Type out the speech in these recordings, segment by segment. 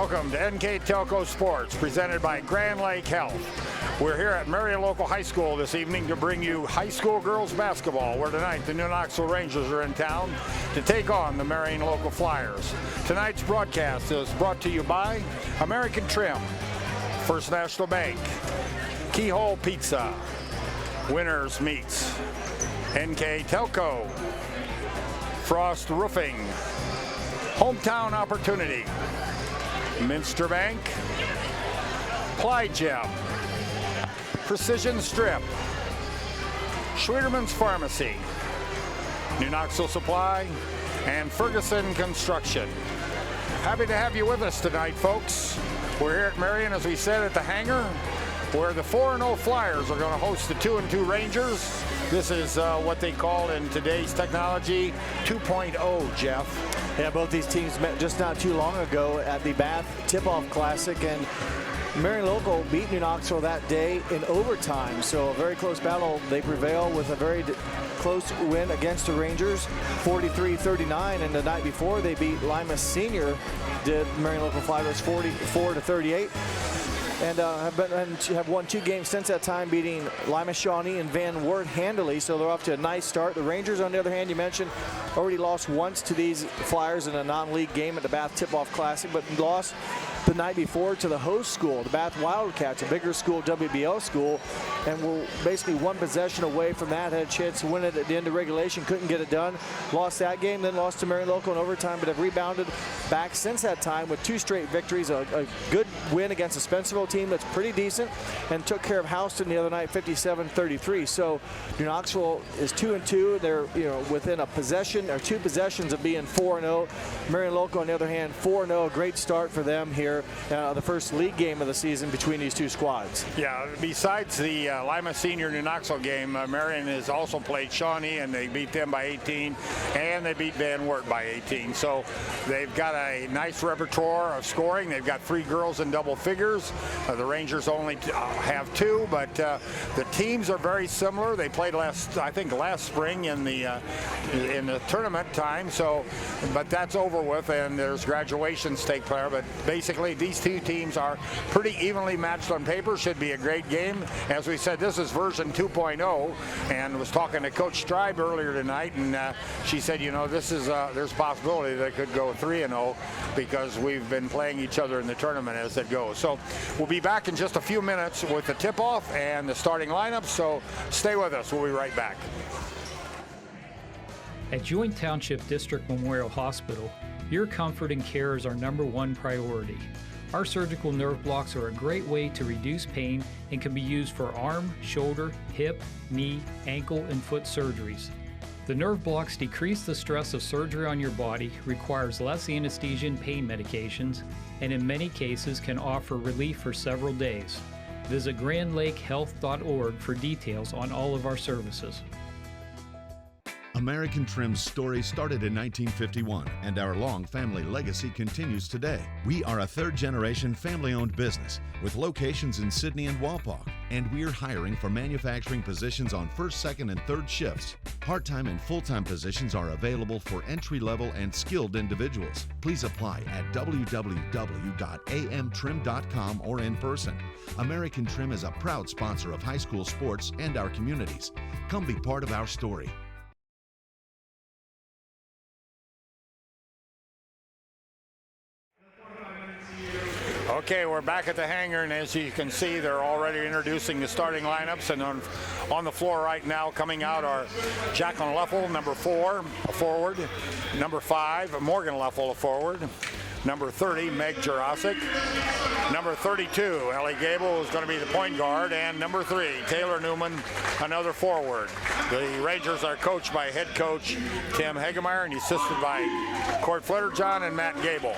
Welcome to NKTelco Sports, presented by Grand Lake Health. We're here at Marion Local High School this evening to bring you high school girls basketball, where tonight the New Knoxville Rangers are in town to take on the Marion Local Flyers. Tonight's broadcast is brought to you by American Trim, First National Bank, Keyhole Pizza, Winners Meats, NKTelco, Frost Roofing, Hometown Opportunity, Minster Bank, Plygem, Precision Strip, Schwederman's Pharmacy, New Knoxville Supply, and Ferguson Construction. Happy to have you with us tonight, folks. We're here at Marion, as we said, at the hangar, where the 4-0 Flyers are going to host the 2-2 Rangers. This is what they call in today's technology 2.0, Jeff. Yeah, both these teams met just not too long ago at the Bath Tip-Off Classic, and Marion Local beat New Knoxville that day in overtime. So a very close battle. They prevail with a very close win against the Rangers, 43-39, and the night before they beat Lima Senior, did Marion Local Flyers 44-38. And have won 2 games since that time, beating Lima Shawnee and Van Wert handily, so they're off to a nice start. The Rangers, on the other hand, you mentioned, already lost once to these Flyers in a non-league game at the Bath Tip-Off Classic, but lost the night before to the host school, the Bath Wildcats, a bigger school, WBL school, and were basically one possession away from that. Had a chance to win it at the end of regulation, couldn't get it done. Lost that game, then lost to Marion Local in overtime, but have rebounded back since that time with 2 straight victories, a good win against a Spencerville team that's pretty decent, and took care of Houston the other night, 57-33. So New Knoxville is 2-2. They're within a possession or 2 possessions of being 4-0. Marion Local, on the other hand, 4-0. A great start for them here. The first league game of the season between these 2 squads. Yeah, besides the Lima Senior New Knoxville game, Marion has also played Shawnee, and they beat them by 18, and they beat Van Wert by 18. So they've got a nice repertoire of scoring. They've got 3 girls in double figures. The Rangers only have 2, but the teams are very similar. They played last spring in the tournament time. So, but that's over with, and there's graduations take place. But basically, these 2 teams are pretty evenly matched on paper. Should be a great game. As we said, this is version 2.0, and was talking to Coach Stribe earlier tonight, and she said, this is there's a possibility they could go 3-0 because we've been playing each other in the tournament as it goes. So we'll be back in just a few minutes with the tip-off and the starting lineup. So stay with us. We'll be right back. At Joint Township District Memorial Hospital, your comfort and care is our #1 priority. Our surgical nerve blocks are a great way to reduce pain and can be used for arm, shoulder, hip, knee, ankle, and foot surgeries. The nerve blocks decrease the stress of surgery on your body, requires less anesthesia and pain medications, and in many cases can offer relief for several days. Visit grandlakehealth.org for details on all of our services. American Trim's story started in 1951, and our long family legacy continues today. We are a 3rd-generation family-owned business with locations in Sydney and Walpaugh, and we're hiring for manufacturing positions on 1st, 2nd, and 3rd shifts. Part-time and full-time positions are available for entry-level and skilled individuals. Please apply at www.amtrim.com or in person. American Trim is a proud sponsor of high school sports and our communities. Come be part of our story. Okay, we're back at the hangar, and as you can see, they're already introducing the starting lineups. And on the floor right now, coming out are Jacqueline Leffel, number 4, a forward. Number 5, Morgan Leffel, a forward. Number 30, Meg Jurasic. Number 32, Ellie Gable, is going to be the point guard. And number 3, Taylor Newman, another forward. The Rangers are coached by head coach Tim Hagemeyer and assisted by Court Flitterjohn and Matt Gable.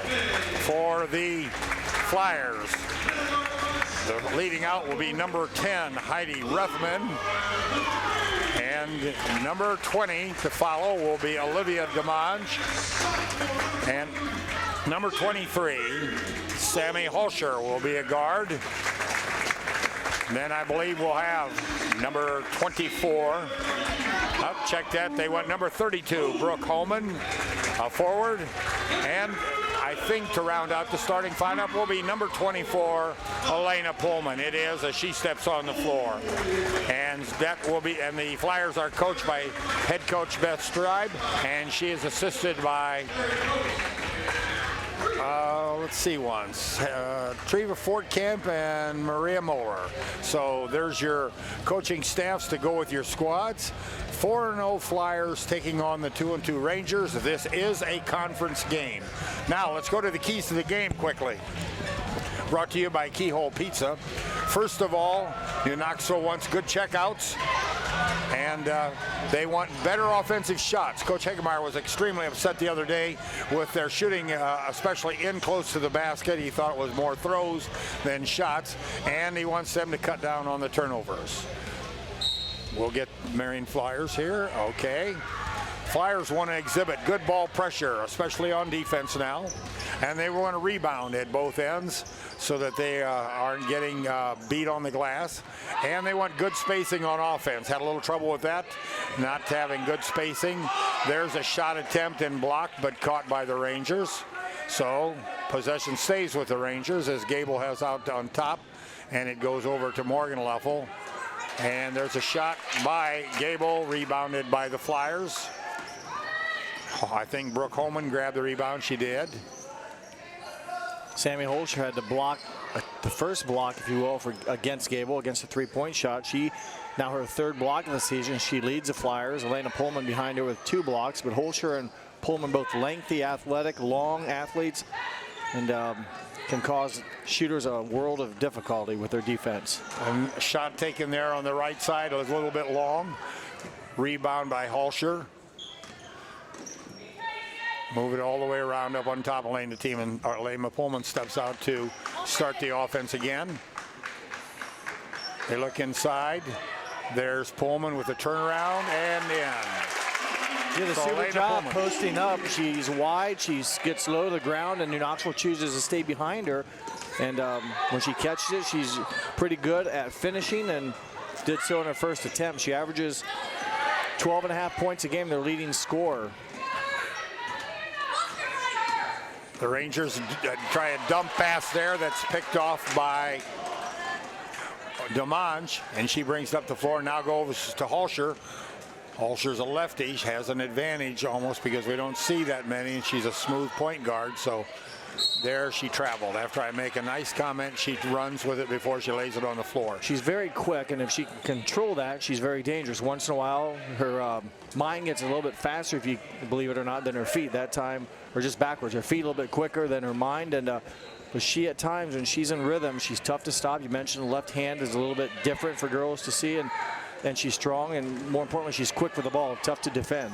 For the Flyers, the leading out will be number 10, Heidi Ruthman. And number 20 to follow will be Olivia Gamange. And number 23, Sammy Holscher, will be a guard. And then I believe we'll have number 24. Check that. They went number 32, Brooke Holman, a forward. And I think to round out the starting lineup will be number 24, Elena Pullman. It is as she steps on the floor. And the Flyers are coached by head coach Beth Stribe, and she is assisted by let's see Treva Fortkamp and Maria Moeller. So there's your coaching staffs to go with your squads. 4-0 Flyers taking on the 2-2 Rangers. This is a conference game. Now let's go to the keys to the game quickly. Brought to you by Keyhole Pizza. First of all, New Knoxville wants good checkouts, and they want better offensive shots. Coach Hegemeyer was extremely upset the other day with their shooting, especially in close to the basket. He thought it was more throws than shots, and he wants them to cut down on the turnovers. We'll get Marion Flyers here. Okay. Flyers want to exhibit good ball pressure, especially on defense now. And they want to rebound at both ends so that they aren't getting beat on the glass. And they want good spacing on offense. Had a little trouble with that, not having good spacing. There's a shot attempt and blocked, but caught by the Rangers. So possession stays with the Rangers as Gable has out on top, and it goes over to Morgan Leffel. And there's a shot by Gable, rebounded by the Flyers. I think Brooke Holman grabbed the rebound. She did. Sammy Holscher had to block the first block, if you will, against Gable, against a three-point shot. She, now her third block of the season, she leads the Flyers. Elena Pullman behind her with 2 blocks, but Holscher and Pullman both lengthy, athletic, long athletes, and can cause shooters a world of difficulty with their defense. A shot taken there on the right side, was a little bit long. Rebound by Holscher. Move it all the way around up on top of Elena team, and Elena Pullman steps out to start the offense again. They look inside. There's Pullman with a turnaround and in. Did a super job posting up. She's wide. She gets low to the ground, and New Knoxville chooses to stay behind her. And when she catches it, she's pretty good at finishing, and did so in her first attempt. She averages 12.5 points a game, their leading scorer. The Rangers try a dump pass there that's picked off by DeMange, and she brings it up the floor. Now go over to Holscher. Holscher's a lefty. She has an advantage almost because we don't see that many, and she's a smooth point guard. So there she traveled. After I make a nice comment, she runs with it before she lays it on the floor. She's very quick, and if she can control that, she's very dangerous. Once in a while, her mind gets a little bit faster, if you believe it or not, than her feet. That time, or just backwards. Her feet a little bit quicker than her mind, and but she at times, when she's in rhythm, she's tough to stop. You mentioned the left hand is a little bit different for girls to see, and she's strong, and more importantly, she's quick with the ball, tough to defend.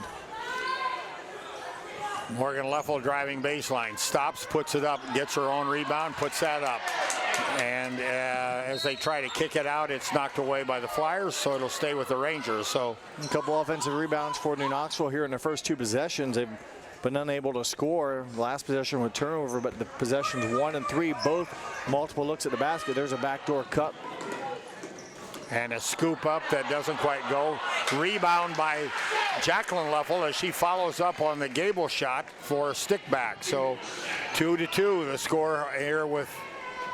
Morgan Leffel driving baseline, stops, puts it up, gets her own rebound, puts that up. And as they try to kick it out, it's knocked away by the Flyers, so it'll stay with the Rangers. So a couple offensive rebounds for New Knoxville here in their first 2 possessions. They've been unable to score. Last possession with turnover, but the possessions 1 and 3, both multiple looks at the basket. There's a backdoor cut. And a scoop up that doesn't quite go. Rebound by Jacqueline Leffel as she follows up on the Gable shot for a stick back. So 2-2 the score here with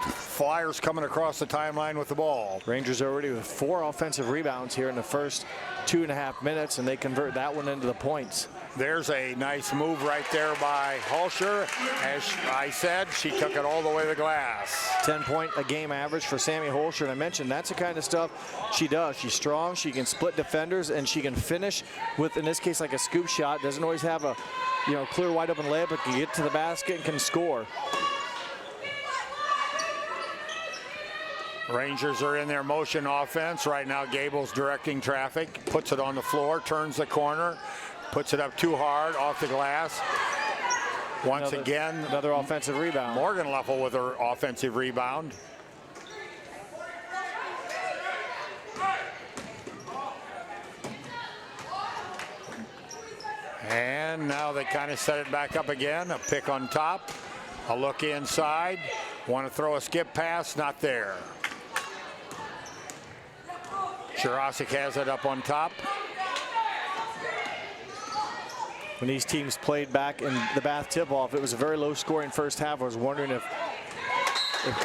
Flyers coming across the timeline with the ball. Rangers already with 4 offensive rebounds here in the first 2.5 minutes, and they convert that one into the points. There's a nice move right there by Holscher. As I said, she took it all the way to the glass. 10-point a game average for Sammy Holscher. And I mentioned that's the kind of stuff she does. She's strong, she can split defenders, and she can finish with, in this case, like a scoop shot. Doesn't always have a clear wide open layup, but can get to the basket and can score. Rangers are in their motion offense. Right now, Gable's directing traffic, puts it on the floor, turns the corner, puts it up too hard, off the glass. Once again, another offensive rebound. Morgan Leffel with her offensive rebound. And now they kind of set it back up again. A pick on top, a look inside. Want to throw a skip pass, not there. Jurasic has it up on top. when these teams played back in the Bath tip-off, it was a very low-scoring first half. I was wondering if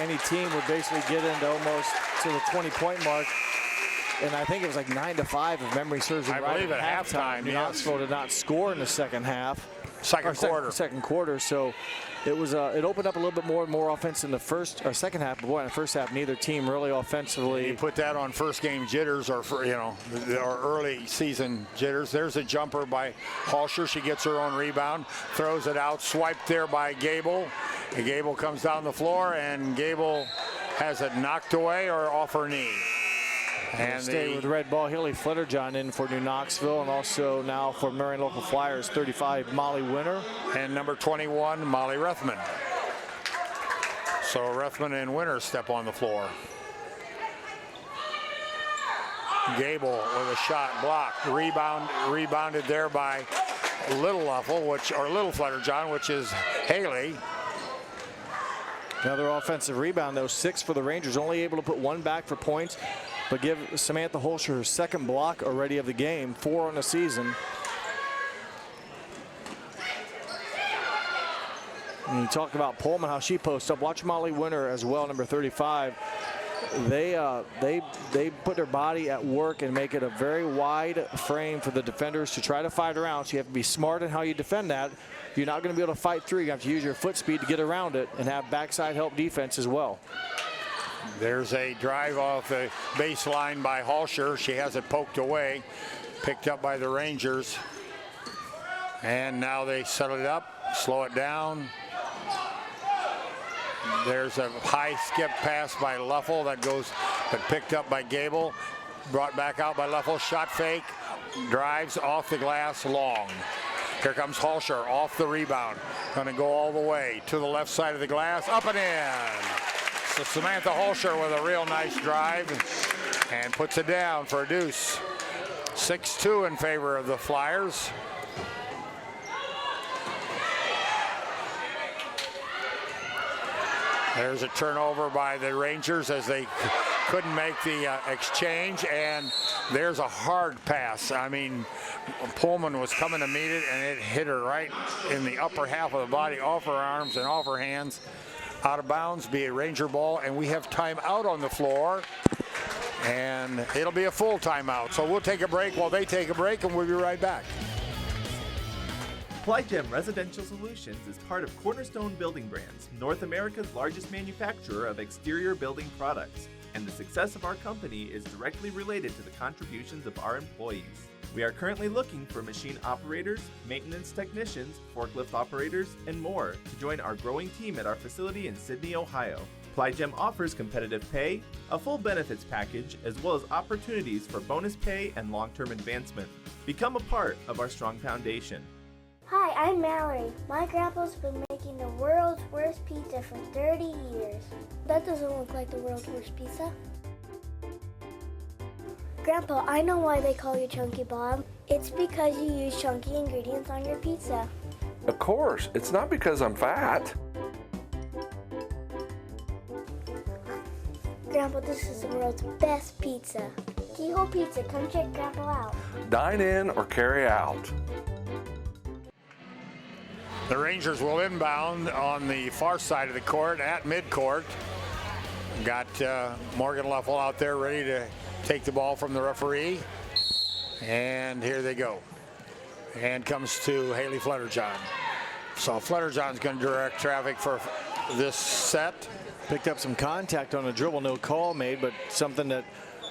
any team would basically get into almost to the 20-point mark. And I think it was like 9-5 if memory serves me right. I believe at halftime, yes. Knoxville did not score in the second half. Second quarter. So it was it opened up a little bit more and more offense in the first or second half. But boy, in the first half, neither team really offensively. You put that on first game jitters or or early season jitters. There's a jumper by Halsher. She gets her own rebound, throws it out, swiped there by Gable. And Gable comes down the floor, and Gable has it knocked away or off her knee. And stay with red ball. Haley Flitterjohn in for New Knoxville, and also now for Marion Local Flyers, 35, Molly Winter. And number 21, Molly Rethman. So Rethman and Winter step on the floor. Gable with a shot blocked. Rebounded there by Little Flitterjohn, which is Haley. Another offensive rebound, though, 6 for the Rangers, only able to put 1 back for points. But give Samantha Holscher her second block already of the game, 4 on the season. And you talk about Pullman, how she posts up. Watch Molly Winter as well, number 35. They put their body at work and make it a very wide frame for the defenders to try to fight around. So you have to be smart in how you defend that. You're not going to be able to fight through. You have to use your foot speed to get around it and have backside help defense as well. There's a drive off the baseline by Halsher. She has it poked away, picked up by the Rangers. And now they settle it up, slow it down. There's a high skip pass by Luffel that goes, but picked up by Gable. Brought back out by Luffel, shot fake, drives off the glass, long. Here comes Halsher off the rebound. Gonna go all the way to the left side of the glass, up and in. So Samantha Halsher with a real nice drive and puts it down for a deuce. 6-2 in favor of the Flyers. There's a turnover by the Rangers as they couldn't make the exchange, and there's a hard pass. I mean, Pullman was coming to meet it, and it hit her right in the upper half of the body, off her arms and off her hands. Out of bounds, be a Ranger ball, and we have timeout on the floor, and it'll be a full timeout. So we'll take a break while they take a break, and we'll be right back. Plygem Residential Solutions is part of Cornerstone Building Brands, North America's largest manufacturer of exterior building products, and the success of our company is directly related to the contributions of our employees. We are currently looking for machine operators, maintenance technicians, forklift operators, and more to join our growing team at our facility in Sydney, Ohio. Plygem offers competitive pay, a full benefits package, as well as opportunities for bonus pay and long-term advancement. Become a part of our strong foundation. Hi, I'm Mallory. My grandpa's been making the world's worst pizza for 30 years. That doesn't look like the world's worst pizza. Grandpa, I know why they call you Chunky Bob. It's because you use chunky ingredients on your pizza. Of course, it's not because I'm fat. Grandpa, this is the world's best pizza. Keyhole Pizza, come check Grandpa out. Dine in or carry out. The Rangers will inbound on the far side of the court at midcourt. Got Morgan Luffel out there ready to take the ball from the referee. And here they go. And comes to Haley Flitterjohn. So Flitterjohn's going to direct traffic for this set. Picked up some contact on a dribble, no call made, but something that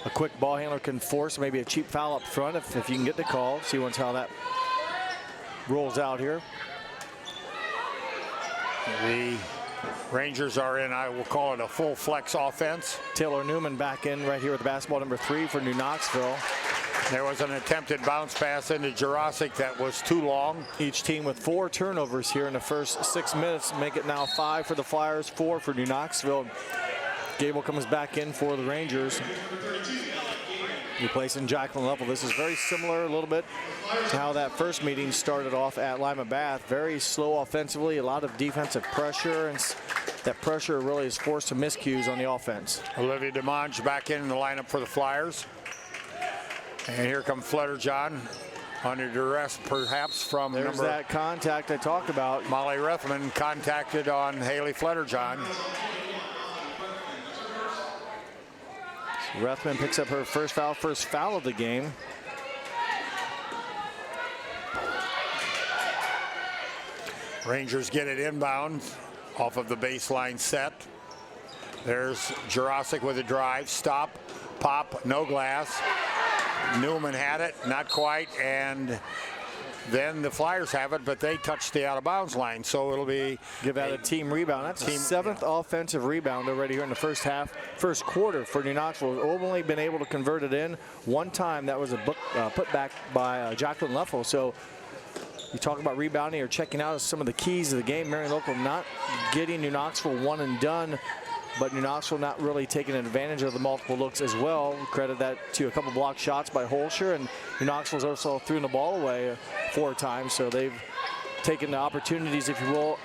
a quick ball handler can force, maybe a cheap foul up front if you can get the call. See once how that rolls out here. The Rangers are in, I will call it a full flex offense. Taylor Newman back in right here with basketball number 3 for New Knoxville. There was an attempted bounce pass into Jurasic that was too long. Each team with 4 turnovers here in the first 6 minutes. Make it now 5 for the Flyers, 4 for New Knoxville. Gable comes back in for the Rangers. Replacing Jacqueline Luffel. This is very similar a little bit to how that first meeting started off at Lima Bath. Very slow offensively, a lot of defensive pressure, and that pressure really has forced some miscues on the offense. Olivia DeMonge back in the lineup for the Flyers. And here comes Flitterjohn. Under duress, perhaps, from There's that contact I talked about. Molly Rethman contacted on Haley Fletterjohn. Rethman picks up her first foul of the game. Rangers get it inbound off of the baseline set. There's Jurasic with a drive, stop, pop, no glass. Newman had it, not quite, and then the Flyers have it, but they touched the out-of-bounds line, so it'll be... Give out a team rebound. That's the 7th offensive rebound already here in the first quarter for New Knoxville. We've only been able to convert it in one time. That was a put back by Jacqueline Leffel. So you talk about rebounding or checking out some of the keys of the game. Marion Local not getting New Knoxville one and done, but New Knoxville not really taking advantage of the multiple looks as well. Credit that to a couple block shots by Holscher, and New Knoxville's also threw the ball away 4 times, so they've taken the opportunities, if you will,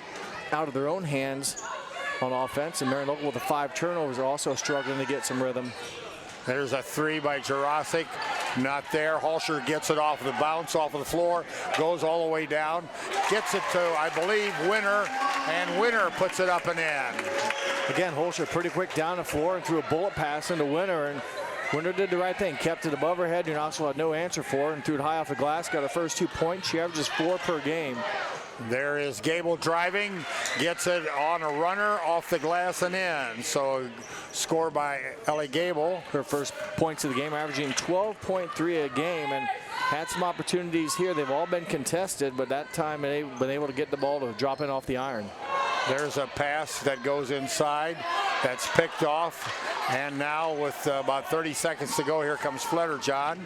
out of their own hands on offense. And Marion Local with the 5 turnovers are also struggling to get some rhythm. There's a 3 by Jurasic, not there. Holscher gets it off the bounce, off of the floor, goes all the way down, gets it to, I believe, Winner, and Winner puts it up and in. Again, Holscher pretty quick down the floor and threw a bullet pass into Winner, and Winner did the right thing, kept it above her head. New Knoxville had no answer for her and threw it high off the glass, got her first 2 points. She averages 4 per game. There is Gable driving, gets it on a runner off the glass and in. So score by Ellie Gable. Her first points of the game, averaging 12.3 a game, and had some opportunities here. They've all been contested, but that time they've been able to get the ball to drop in off the iron. There's a pass that goes inside. That's picked off. And now with about 30 seconds to go, here comes Fletterjohn.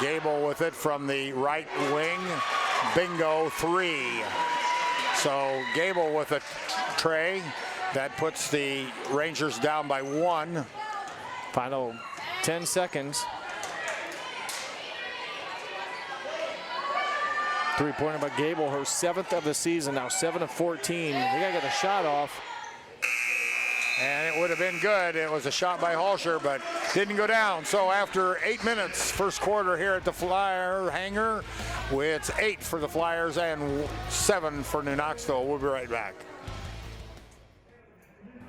Gable with it from the right wing. Bingo, 3. So Gable with a tray. That puts the Rangers down by 1. Final 10 seconds. 3-pointer by Gable, her 7th of the season, now 7 of 14. They gotta get a shot off. And it would have been good. It was a shot by Holscher, but didn't go down. So after 8 minutes, first quarter here at the Flyer hangar, it's 8 for the Flyers and 7 for New Knoxville. We'll be right back.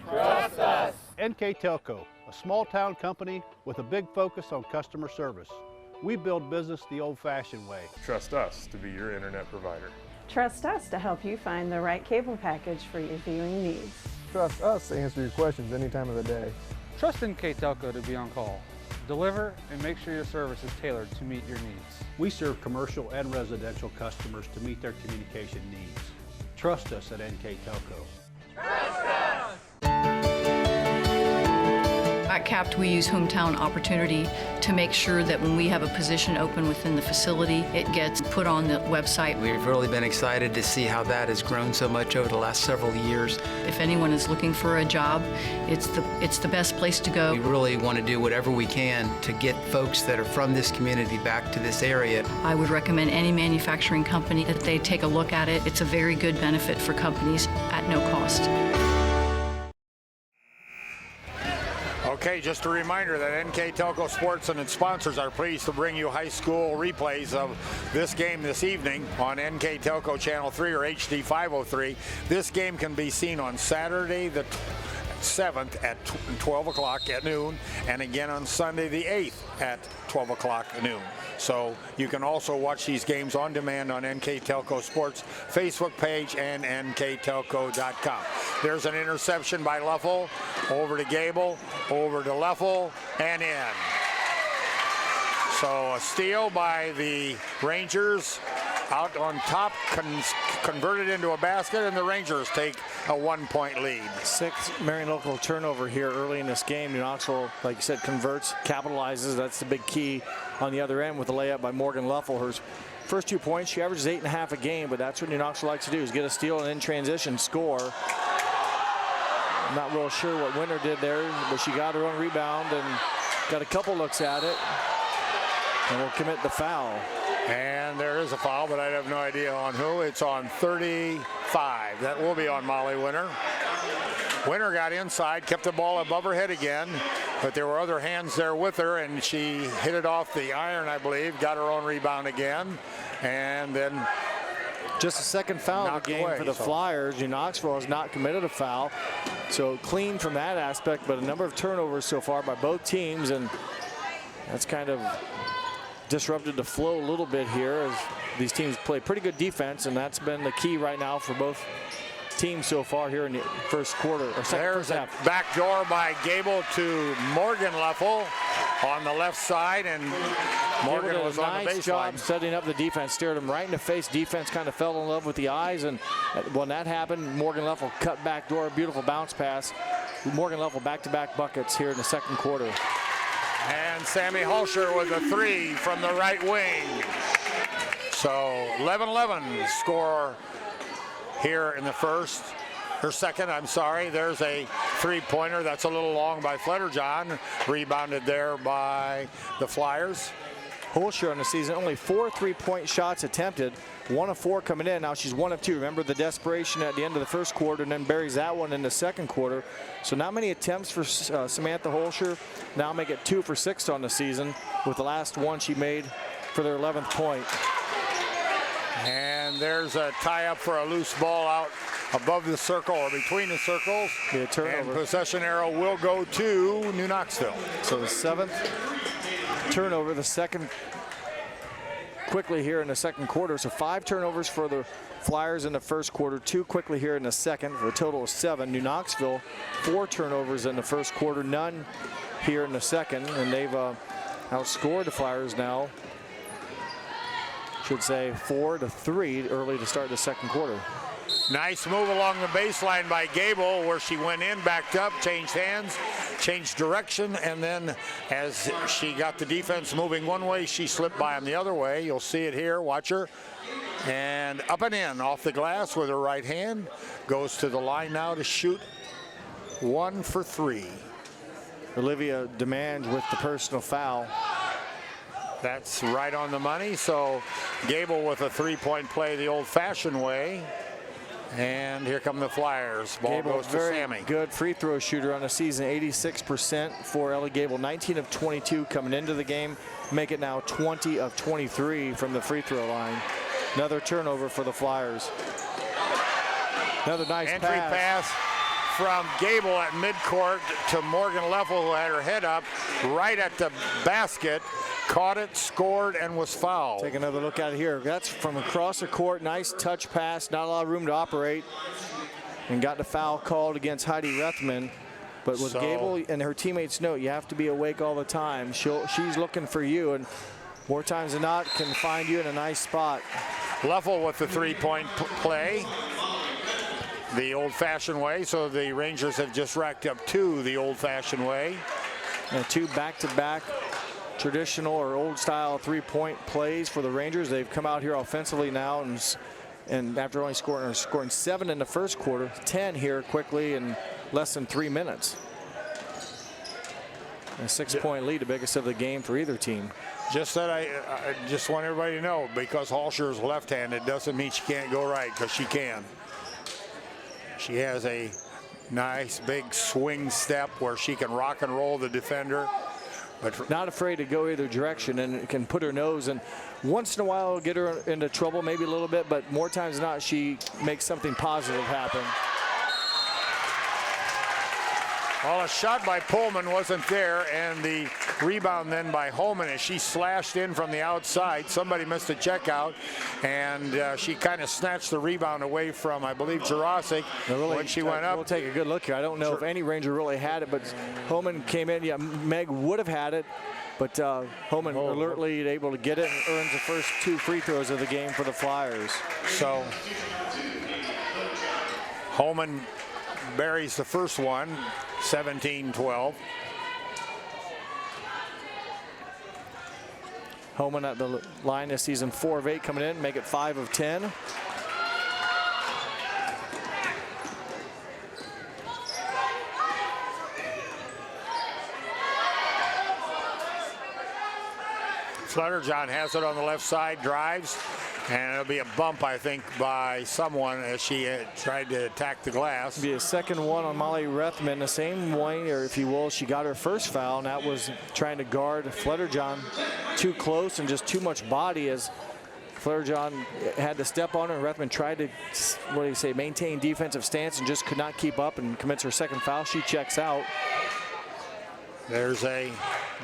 Trust us. NKTelco, a small town company with a big focus on customer service. We build business the old-fashioned way. Trust us to be your internet provider. Trust us to help you find the right cable package for your viewing needs. Trust us to answer your questions any time of the day. Trust NKTelco to be on call. Deliver and make sure your service is tailored to meet your needs. We serve commercial and residential customers to meet their communication needs. Trust us at NKTelco. Trust us! At CAPT, we use hometown opportunity to make sure that when we have a position open within the facility, it gets put on the website. We've really been excited to see how that has grown so much over the last several years. If anyone is looking for a job, it's the best place to go. We really want to do whatever we can to get folks that are from this community back to this area. I would recommend any manufacturing company that they take a look at it. It's a very good benefit for companies at no cost. Okay, just a reminder that NKTelco Sports and its sponsors are pleased to bring you high school replays of this game this evening on NKTelco Channel 3 or HD 503. This game can be seen on Saturday the 7th at 12 o'clock at noon, and again on Sunday the 8th at 12 o'clock at noon. So you can also watch these games on demand on NKTelco Sports Facebook page and NKTelco.com. There's an interception by Leffel, over to Gable, over to Leffel, and in. So a steal by the Rangers, out on top, converted into a basket, and the Rangers take a 1-point lead. 6th Marion Local turnover here early in this game. New Knoxville, like you said, converts, capitalizes. That's the big key on the other end with the layup by Morgan Leffel. Her first 2 points, she averages 8.5 a game, but that's what New Knoxville likes to do, is get a steal and in transition score. I'm not real sure what Winter did there, but she got her own rebound and got a couple looks at it, and will commit the foul. And there is a foul, but I have no idea on who. It's on 35. That will be on Molly Winter. Winter got inside, kept the ball above her head again, but there were other hands there with her, and she hit it off the iron, I believe, got her own rebound again, and then just a second foul of the game for the Flyers. Knoxville has not committed a foul, so clean from that aspect, but a number of turnovers so far by both teams, and that's kind of disrupted the flow a little bit here as these teams play pretty good defense, and that's been the key right now for both teams so far here in the first quarter or There's a backdoor by Gable to Morgan Leffel on the left side, and Morgan was on the baseline. Nice job setting up the defense, stared him right in the face. Defense kind of fell in love with the eyes, and when that happened, Morgan Leffel cut backdoor, beautiful bounce pass. Morgan Leffel back-to-back buckets here in the second quarter. And Sammy Hulsher with a 3 from the right wing. So 11-11 score here in the second, I'm sorry. There's a three-pointer that's a little long by Fletterjohn, rebounded there by the Flyers. Hulsher on the season, only 4 3-point shots attempted, 1 of 4 coming in. Now she's 1 of 2. Remember the desperation at the end of the first quarter, and then buries that one in the second quarter. So not many attempts for Samantha Hulsher. Now make it 2 for 6 on the season, with the last one she made for their 11th point. And there's a tie-up for a loose ball out above the circle or between the circles. Be a turnover. And possession arrow will go to New Knoxville. So the 7th turnover, the second quickly here in the second quarter. So 5 turnovers for the Flyers in the first quarter, 2 quickly here in the second, for a total of 7. New Knoxville, 4 turnovers in the first quarter, none here in the second, and they've outscored the Flyers now. Should say 4-3 early to start the second quarter. Nice move along the baseline by Gable, where she went in, backed up, changed hands, changed direction, and then as she got the defense moving one way, she slipped by them the other way. You'll see it here, watch her. And up and in off the glass with her right hand. Goes to the line now to shoot 1 for 3. Olivia Demange with the personal foul. That's right on the money. So Gable with a 3-point play the old-fashioned way. And here come the Flyers. Ball Gable, goes to Sammy. Good free throw shooter on the season, 86% for Ellie Gable. 19 of 22 coming into the game. Make it now 20 of 23 from the free throw line. Another turnover for the Flyers. Another nice entry pass from Gable at midcourt to Morgan Leffel, who had her head up right at the basket. Caught it, scored, and was fouled. Take another look at it here. That's from across the court. Nice touch pass. Not a lot of room to operate. And got the foul called against Heidi Rethman. But with Gable and her teammates note, you have to be awake all the time. She's looking for you, and more times than not can find you in a nice spot. Leffel with the 3-point play the old-fashioned way. So the Rangers have just racked up 2 the old-fashioned way. And 2 back-to-back traditional or old-style 3-point plays for the Rangers. They've come out here offensively now, and after only scoring 7 in the first quarter, 10 here quickly in less than 3 minutes. A 6-point lead, the biggest of the game for either team. Just that I just want everybody to know, because Hulsher is left-handed doesn't mean she can't go right, because she can. She has a nice big swing step where she can rock and roll the defender. But not afraid to go either direction, and can put her nose, and once in a while get her into trouble, maybe a little bit, but more times than not she makes something positive happen. Well, a shot by Pullman wasn't there, and the rebound then by Holman as she slashed in from the outside. Somebody missed a check out, and she kind of snatched the rebound away from, I believe, Jurasic when she went up. We'll take a good look here. I don't know if any Ranger really had it, but Holman came in. Yeah, Meg would have had it, but Holman alertly able to get it and earns the first 2 free throws of the game for the Flyers. So Holman buries the first one, 17-12. Holman at the line this season, 4 of 8 coming in, make it 5 of 10. Fletterjohn has it on the left side, drives, And it'll be a bump, I think, by someone as she tried to attack the glass. It'll be a second one on Molly Rethman, the same way, or if you will, she got her first foul, and that was trying to guard Flutterjohn too close and just too much body as Flutterjohn had to step on her, and Rethman tried to, what do you say, maintain defensive stance and just could not keep up and commits her second foul. She checks out. There's a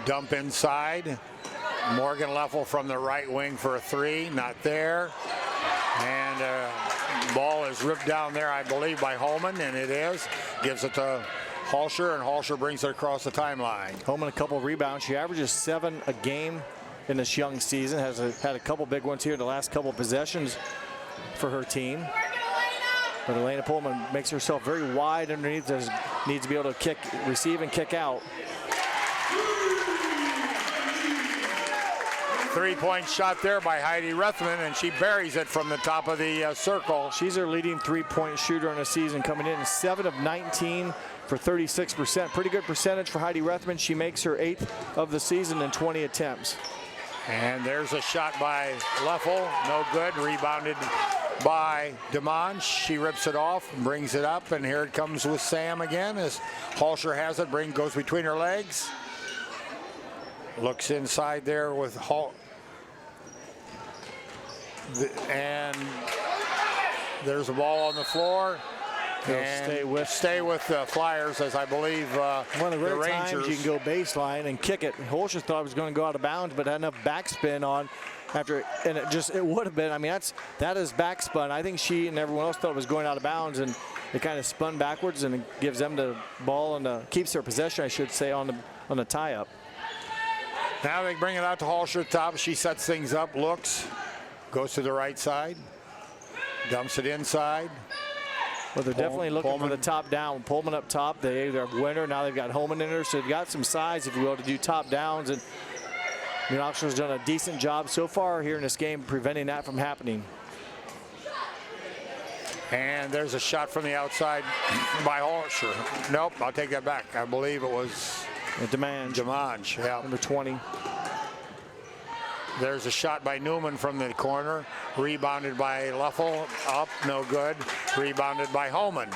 dump inside. Morgan Leffel from the right wing for a three, not there. And ball is ripped down there, I believe, by Holman, and it is. Gives it to Halsher, and Halsher brings it across the timeline. Holman a couple rebounds. She averages 7 a game in this young season. Has had a couple big ones here in the last couple possessions for her team. But Elena Pullman makes herself very wide underneath. Needs to be able to receive and kick out. Three-point shot there by Heidi Rethman, and she buries it from the top of the circle. She's her leading three-point shooter in the season, coming in 7 of 19 for 36%. Pretty good percentage for Heidi Rethman. She makes her 8th of the season in 20 attempts. And there's a shot by Leffel, no good. Rebounded by DeMonge. She rips it off and brings it up, and here it comes with Sam again as Halsher has it. Goes between her legs. Looks inside there with and there's a ball on the floor. And stay with the Flyers, as I believe one of the rare Rangers. times you can go baseline and kick it. Holscher thought it was going to go out of bounds, but had enough backspin on after, and it would have been. I mean, that is backspun. I think she and everyone else thought it was going out of bounds, and it kind of spun backwards, and it gives them the ball and keeps their possession, I should say, on the tie-up. Now they bring it out to Halsher top. She sets things up, looks, goes to the right side, dumps it inside. Well, they're definitely looking for the top down. Pullman up top. They either have Winter. Now they've got Holman in her. So they've got some size, if you will, to do top downs. And Knoxville's done a decent job so far here in this game preventing that from happening. And there's a shot from the outside by Halsher. Nope, I'll take that back. I believe it was DeMonge, yeah. Number 20. There's a shot by Newman from the corner. Rebounded by Leffel. Up, no good. Rebounded by Holman.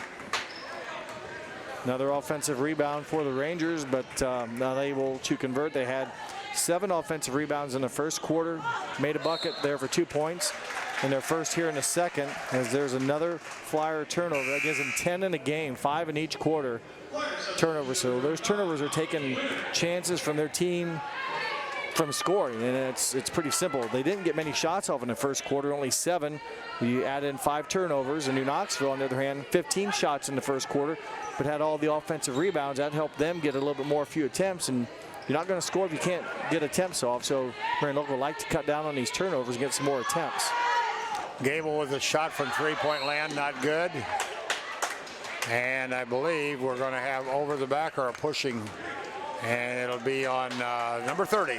Another offensive rebound for the Rangers, but not able to convert. They had 7 offensive rebounds in the first quarter. Made a bucket there for 2 points. And their first here in the second, as there's another Flyer turnover. That gives them 10 in a game, 5 in each quarter turnovers. So those turnovers are taking chances from their team from scoring, and it's pretty simple. They didn't get many shots off in the first quarter, only 7. You add in 5 turnovers, and New Knoxville, on the other hand, 15 shots in the first quarter, but had all the offensive rebounds. That helped them get a little bit more few attempts, and you're not going to score if you can't get attempts off. So Marion Local would like to cut down on these turnovers and get some more attempts. Gable with a shot from three-point land, not good. And I believe we're going to have over the back or a pushing, and it'll be on number 30,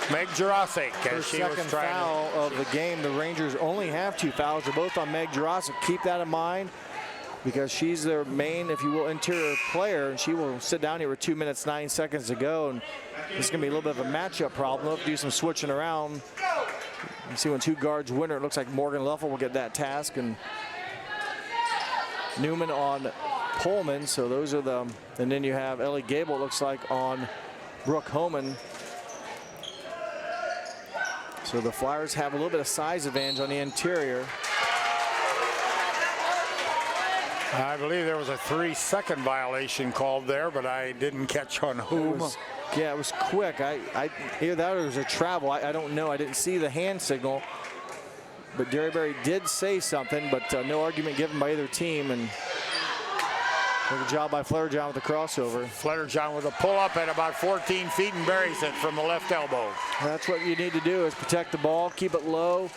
Meg Jurasic. Her second foul of the game. The Rangers only have 2 fouls. They're both on Meg Jurasic. Keep that in mind, because she's their main, if you will, interior player, and she will sit down here with 2 minutes, 9 seconds to go. And this is going to be a little bit of a matchup problem. They'll have to do some switching around. You see when 2 guards win her, it looks like Morgan Leffel will get that task, and Newman on Pullman. So those are the, and then you have Ellie Gable, it looks like, on Brooke Homan. So the Flyers have a little bit of size advantage on the interior. I believe there was a 3-second violation called there, but I didn't catch on whom. Yeah, it was quick. Either that or it was a travel. I don't know. I didn't see the hand signal. But Derryberry did say something, but no argument given by either team. And good job by Flutterjohn with the crossover. Flutterjohn with a pull-up at about 14 feet and buries it from the left elbow. That's what you need to do, is protect the ball, keep it low.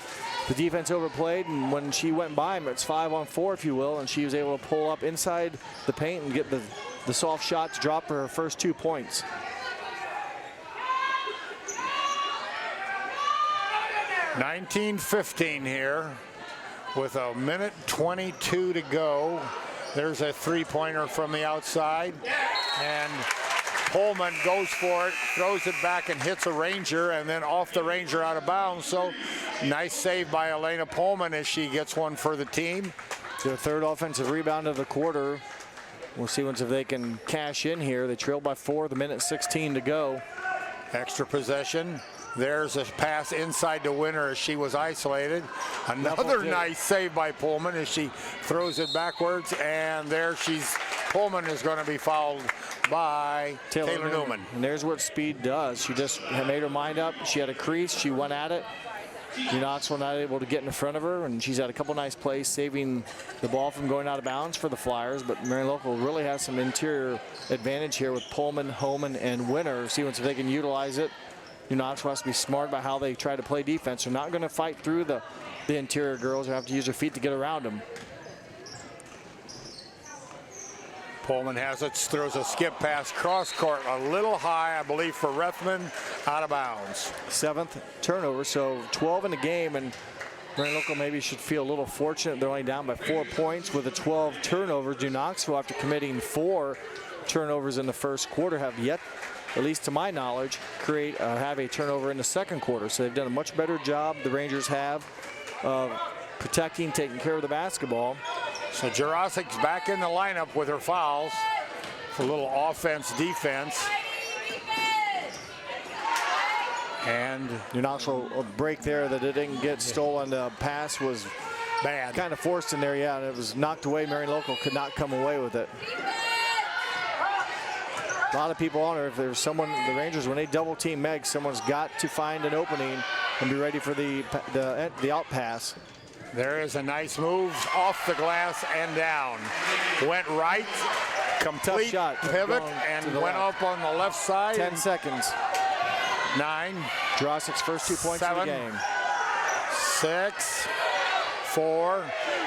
The defense overplayed, and when she went by him, it's 5-on-4, if you will, and she was able to pull up inside the paint and get the soft shot to drop her first 2 points. $19-15 here with a minute 22 to go. There's a three-pointer from the outside, and Pullman goes for it, throws it back and hits a Ranger, and then off the Ranger out of bounds. So nice save by Elena Pullman as she gets one for the team. Their third offensive rebound of the quarter. We'll see if they can cash in here. They trail by 4, the minute 16 to go. Extra possession. There's a pass inside to Winner as she was isolated. Another nice save by Pullman as she throws it backwards, and there Pullman is going to be fouled by Taylor Newman. And there's what speed does. She just made her mind up. She had a crease. She went at it. Knoxville not able to get in front of her, and she's had a couple nice plays saving the ball from going out of bounds for the Flyers. But Marion Local really has some interior advantage here with Pullman, Homan, and Winner. See if they can utilize it. Knoxville has to be smart about how they try to play defense. They're not going to fight through the interior girls. They have to use their feet to get around them. Pullman has it, throws a skip pass cross court, a little high, I believe, for Rethman, out of bounds. 7th turnover, so 12 in the game, and Marion Local maybe should feel a little fortunate. They're only down by 4 points with the 12 turnovers. Knoxville, after committing 4 turnovers in the first quarter, have yet, at least to my knowledge, have a turnover in the second quarter. So they've done a much better job, the Rangers have, of protecting, taking care of the basketball. So Jurasic's back in the lineup with her fouls for a little offense-defense. And Knoxville a break there that it didn't get stolen. The pass was bad. Kind of forced in there, yeah, and it was knocked away. Marion Local could not come away with it. A lot of people on her. If there's someone, the Rangers, when they double team Meg, someone's got to find an opening and be ready for the out pass. There is a nice move off the glass and down. Went right, complete shot, pivot, and went up on the left side. 10 seconds. 9. Jurasic's first 2 points 7, of the game. 6, 4.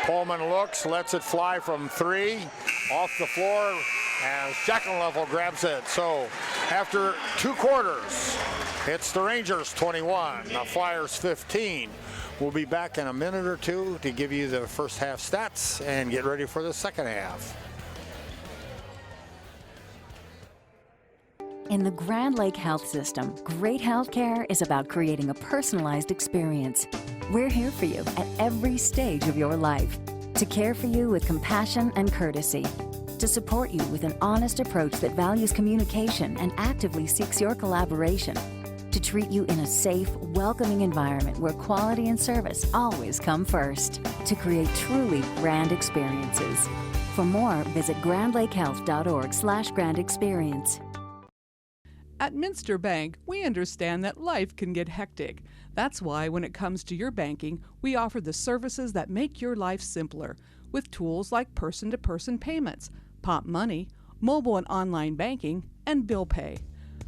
Pullman looks, lets it fly from 3. Off the floor, and Shackenleffel grabs it. So after 2 quarters, it's the Rangers 21, the Flyers 15. We'll be back in a minute or two to give you the first half stats and get ready for the second half. In the Grand Lake Health System, great health care is about creating a personalized experience. We're here for you at every stage of your life, to care for you with compassion and courtesy, to support you with an honest approach that values communication and actively seeks your collaboration, to treat you in a safe, welcoming environment where quality and service always come first, to create truly grand experiences. For more, visit grandlakehealth.org/grandexperience. At Minster Bank, we understand that life can get hectic. That's why when it comes to your banking, we offer the services that make your life simpler, with tools like person-to-person payments, Pop Money, mobile and online banking, and bill pay.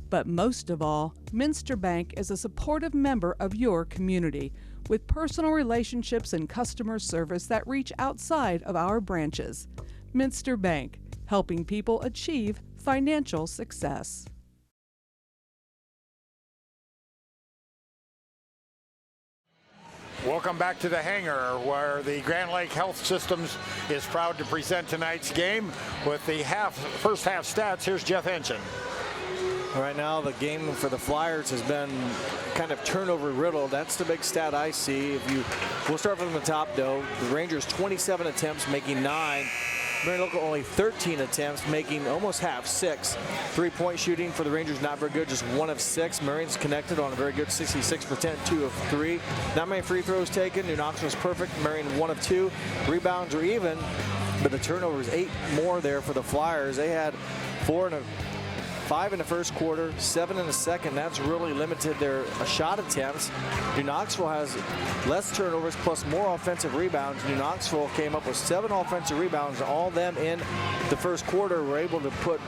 But most of all, Minster Bank is a supportive member of your community, with personal relationships and customer service that reach outside of our branches. Minster Bank, helping people achieve financial success. Welcome back to the hangar, where the Grand Lake Health Systems is proud to present tonight's game with the first half stats. Here's Jeff Henson. Right now, the game for the Flyers has been kind of turnover riddled. That's the big stat I see. We'll start from the top, though. The Rangers 27 attempts, making 9. Marion Local only 13 attempts, making almost half, 6. 3-point shooting for the Rangers, not very good, just 1 of 6. Marion's connected on a very good 66%, 2 of 3. Not many free throws taken. Knoxville's perfect. Marion 1 of 2. Rebounds are even, but the turnovers 8 more there for the Flyers. They had 5 in the first quarter, 7 in the second. That's really limited their shot attempts. Knoxville has less turnovers plus more offensive rebounds. Knoxville came up with 7 offensive rebounds, all of them in the first quarter. Were able to put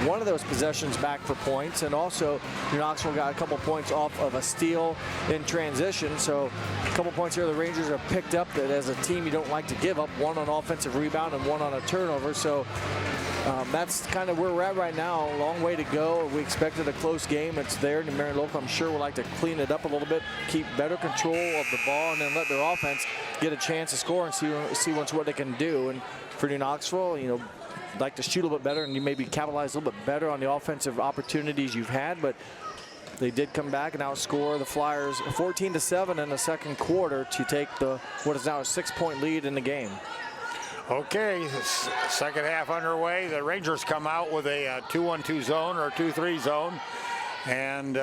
one of those possessions back for points, and also Knoxville got a couple points off of a steal in transition. So a couple points here the Rangers have picked up that as a team you don't like to give up, 1 on offensive rebound and 1 on a turnover. So that's kind of where we're at right now. A long way to go. We expected a close game. It's there. And Marion Local, I'm sure, would like to clean it up a little bit, keep better control of the ball, and then let their offense get a chance to score and see what they can do. And for Knoxville, like to shoot a little bit better and you maybe capitalize a little bit better on the offensive opportunities you've had, but they did come back and outscore the Flyers 14-7 in the second quarter to take what is now a 6-point lead in the game. Okay, second half underway. The Rangers come out with a 2-1-2 zone or 2-3 zone, and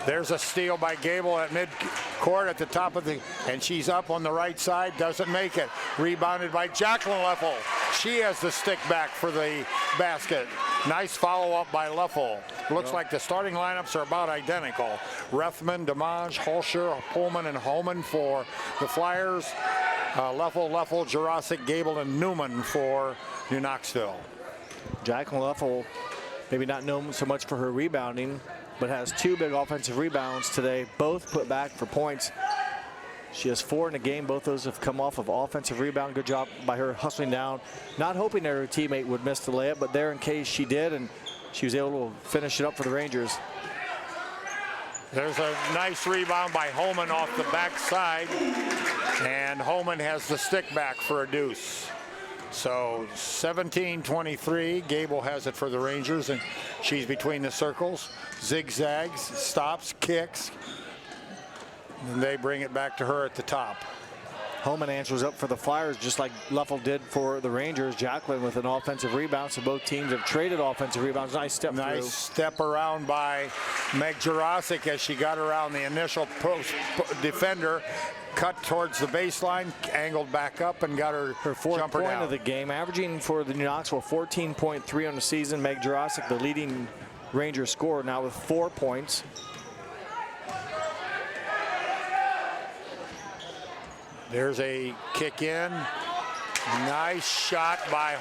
there's a steal by Gable at mid-court at the top of and she's up on the right side, doesn't make it. Rebounded by Jacqueline Leffel. She has the stick back for the basket. Nice follow-up by Leffel. Looks like the starting lineups are about identical. Rethman, DeMange, Holscher, Pullman, and Holman for the Flyers. Leffel, Jurasic, Gable, and Newman for New Knoxville. Jacqueline Leffel, maybe not known so much for her rebounding, but has 2 big offensive rebounds today, both put back for points. She has 4 in the game. Both those have come off of offensive rebound. Good job by her hustling down, not hoping that her teammate would miss the layup, but there in case she did, and she was able to finish it up for the Rangers. There's a nice rebound by Holman off the backside, and Holman has the stick back for a deuce. So 17-23, Gable has it for the Rangers, and she's between the circles, zigzags, stops, kicks, and they bring it back to her at the top. Holman answers up for the Flyers just like Leffel did for the Rangers. Jacqueline with an offensive rebound, so both teams have traded offensive rebounds. Nice step through. Nice step around by Meg Jurasic as she got around the initial defender, cut towards the baseline, angled back up, and got her 4th jumper point down. of the game, averaging for the New Knoxville 14.3 on the season. Meg Jurasic, the leading Ranger scorer, now with 4 points. There's a kick in. Nice shot by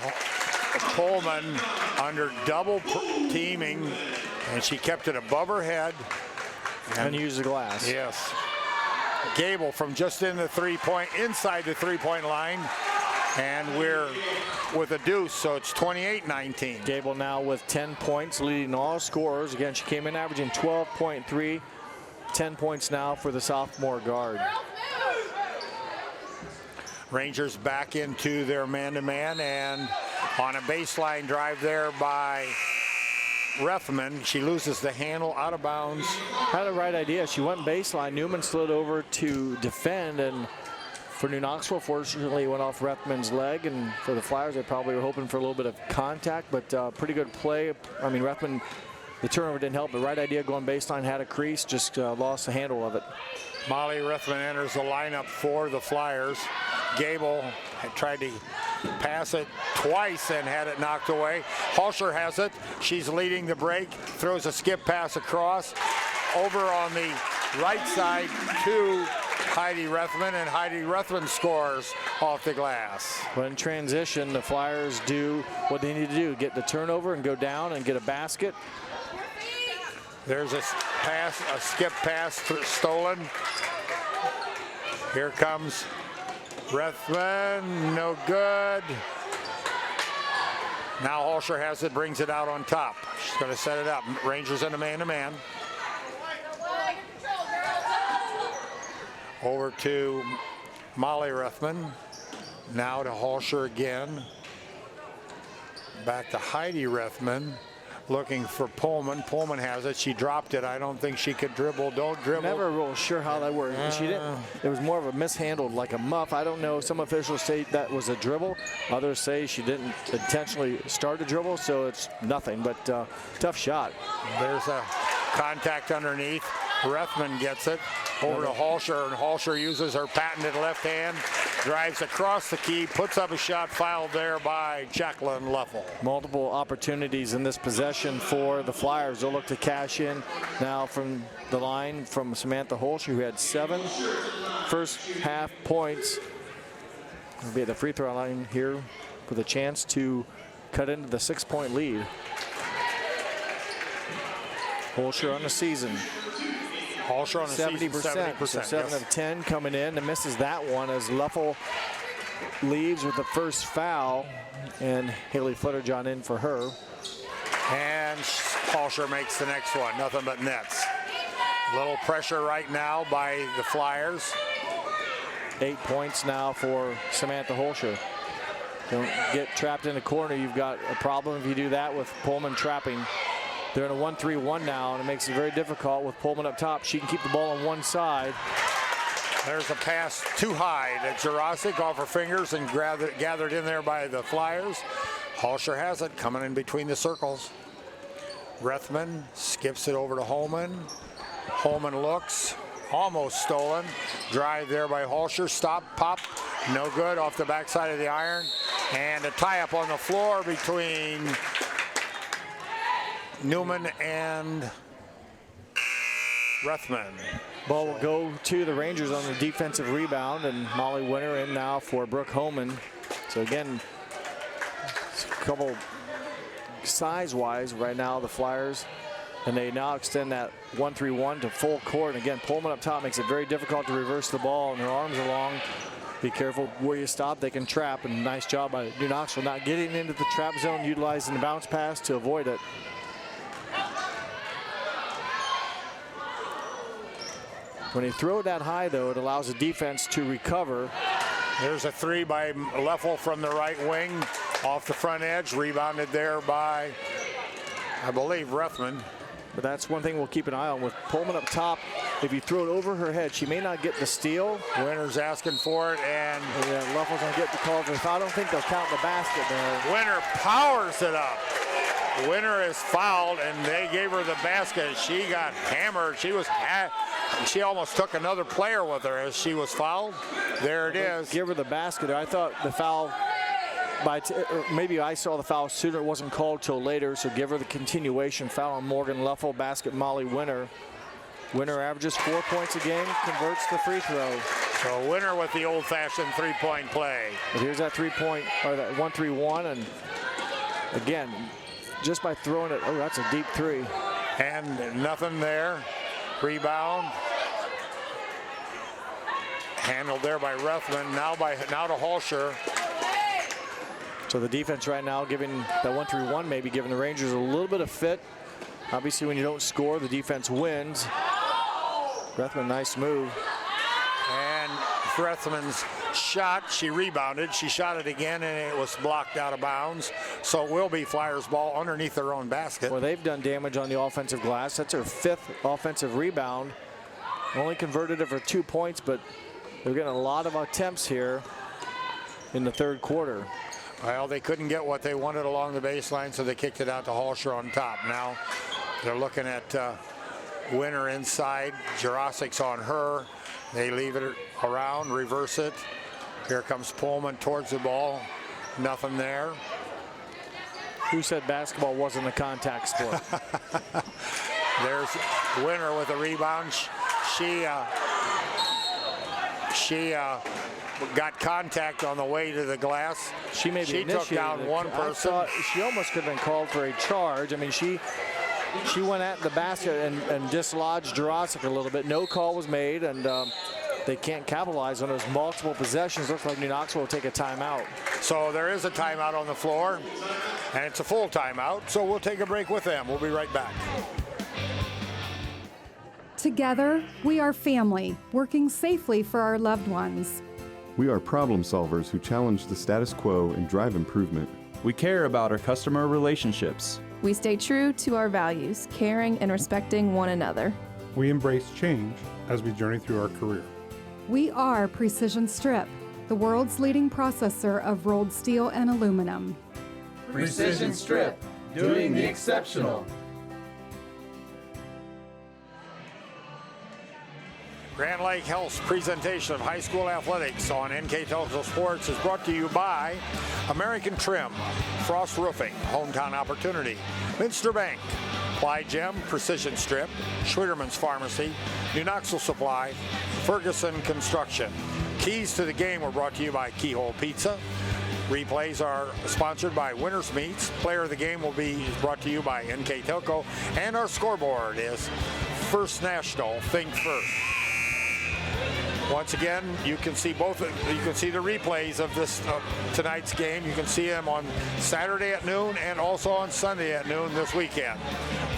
Pullman under double teaming, and she kept it above her head. And used the glass. Yes. Gable from just inside the three-point line, and we're with a deuce, so it's 28-19. Gable now with 10 points, leading all scorers. Again, she came in averaging 12.3, 10 points now for the sophomore guard. Rangers back into their man-to-man, and on a baseline drive there by Rethman, she loses the handle out of bounds. Had the right idea. She went baseline. Newman slid over to defend, and for New Knoxville, fortunately, went off Rethman's leg, and for the Flyers, they probably were hoping for a little bit of contact, but pretty good play. I mean, Rethman, the turnover didn't help, but right idea going baseline, had a crease, just lost the handle of it. Molly Rethman enters the lineup for the Flyers. Gable had tried to pass it twice and had it knocked away. Holscher has it. She's leading the break, throws a skip pass across. Over on the right side to Heidi Rethman, and Heidi Rethman scores off the glass. But in transition, the Flyers do what they need to do, get the turnover and go down and get a basket. There's a skip pass stolen. Here comes Rethman, no good. Now Holscher has it, brings it out on top. She's going to set it up. Rangers in a man-to-man. Over to Molly Rethman. Now to Holscher again. Back to Heidi Rethman. Looking for Pullman. Pullman has it. She dropped it. I don't think she could dribble. Don't dribble. Never real sure how that worked. She didn't. It was more of a mishandled, like a muff. I don't know. Some officials say that was a dribble. Others say she didn't intentionally start a dribble, so it's nothing. But tough shot. There's a contact underneath. Rethman gets it over to Holscher, and Holscher uses her patented left hand, drives across the key, puts up a shot, fouled there by Jacqueline Leffel. Multiple opportunities in this possession for the Flyers. They'll look to cash in now from the line from Samantha Holscher, who had 7 first half points. Will be at the free throw line here with a chance to cut into the 6-point lead. Holscher on the season. Holscher on the 70%. So 7 yes. of 10 coming in, and misses that one as Leffel leaves with the first foul, and Haley Flutterjohn in for her. And Holscher makes the next one. Nothing but nets. Little pressure right now by the Flyers. 8 points now for Samantha Holscher. Don't get trapped in a corner. You've got a problem if you do that with Pullman trapping. They're in a 1-3-1 now, and it makes it very difficult with Pullman up top. She can keep the ball on one side. There's a pass too high to Jurasic off her fingers and gathered in there by the Flyers. Halsher has it, coming in between the circles. Rethman skips it over to Holman. Holman looks, almost stolen. Drive there by Halsher, stop, pop, no good, off the backside of the iron. And a tie-up on the floor between Newman and Rethman. Ball will go to the Rangers on the defensive rebound, and Molly Winter in now for Brooke Holman. So again, a couple size-wise right now, the Flyers, and they now extend that 1-3-1 to full court. And again, Pullman up top makes it very difficult to reverse the ball, and their arms are long. Be careful where you stop. They can trap, and nice job by New Knoxville not getting into the trap zone, utilizing the bounce pass to avoid it. When they throw it that high, though, it allows the defense to recover. There's a three by Leffel from the right wing off the front edge, rebounded there by, I believe, Rethman. But that's one thing we'll keep an eye on with Pullman up top. If you throw it over her head, she may not get the steal. Winter's asking for it, and Leffel's gonna get the call for foul. I don't think they'll count the basket there. Winter powers it up. Winter is fouled, and they gave her the basket. She got hammered. She almost took another player with her as she was fouled. There it is. Give her the basket. I thought the foul, maybe I saw the foul sooner. It wasn't called till later, so give her the continuation foul on Morgan Leffel, basket Molly Winter. Winter averages 4 points a game, converts the free throw. So Winter with the old-fashioned three-point play. But here's that 3-point, or that 1-3-1, and again, just by throwing it, oh, that's a deep three. And nothing there. Rebound. Handled there by Rethman. Now to Halsher. So the defense right now giving that 1-3-1, maybe giving the Rangers a little bit of fit. Obviously, when you don't score, the defense wins. Rethman, nice move. And Rethman's shot, she rebounded. She shot it again, and it was blocked out of bounds. So it will be Flyers ball underneath their own basket. Well, they've done damage on the offensive glass. That's her 5th offensive rebound. Only converted it for 2 points, but they're getting a lot of attempts here in the third quarter. Well, they couldn't get what they wanted along the baseline, so they kicked it out to Halsher on top. Now they're looking at Winter inside. Jurasic's on her. They leave it around, reverse it. Here comes Pullman towards the ball. Nothing there. Who said basketball wasn't a contact sport? There's Winter with a rebound. She got contact on the way to the glass. She took down one person. She almost could have been called for a charge. I mean, she went at the basket and dislodged Jurasic a little bit. No call was made, and they can't capitalize on those multiple possessions. Looks like New Knoxville will take a timeout. So there is a timeout on the floor, and it's a full timeout. So we'll take a break with them. We'll be right back. Together, we are family, working safely for our loved ones. We are problem solvers who challenge the status quo and drive improvement. We care about our customer relationships. We stay true to our values, caring and respecting one another. We embrace change as we journey through our career. We are Precision Strip, the world's leading processor of rolled steel and aluminum. Precision Strip, doing the exceptional. Grand Lake Health's presentation of high school athletics on NKTelco Sports is brought to you by American Trim, Frost Roofing, Hometown Opportunity, Minster Bank, Ply Gem, Precision Strip, Schwieterman's Pharmacy, New Knoxville Supply, Ferguson Construction. Keys to the game were brought to you by Keyhole Pizza. Replays are sponsored by Winners Meats. Player of the game will be brought to you by NKTelco. And our scoreboard is First National, Think First. Once again, you can see both. You can see the replays of this tonight's game. You can see them on Saturday at noon and also on Sunday at noon this weekend.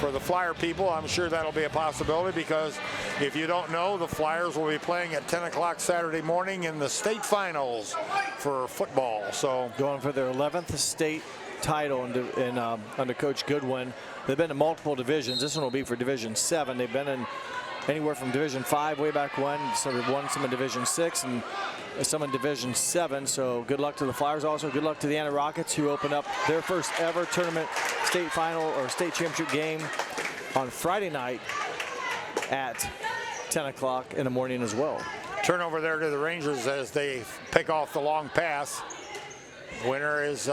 For the Flyer people, I'm sure that'll be a possibility, because if you don't know, the Flyers will be playing at 10 o'clock Saturday morning in the state finals for football. So going for their 11th state title under Coach Goodwin. They've been in multiple divisions. This one will be for Division 7. They've been in anywhere from Division 5 way back when, so they've won some in Division 6 and some in Division 7. So good luck to the Flyers. Also good luck to the Anna Rockets, who opened up their first ever tournament state final or state championship game on Friday night at 10 o'clock in the morning as well. Turnover there to the Rangers as they pick off the long pass. Winner is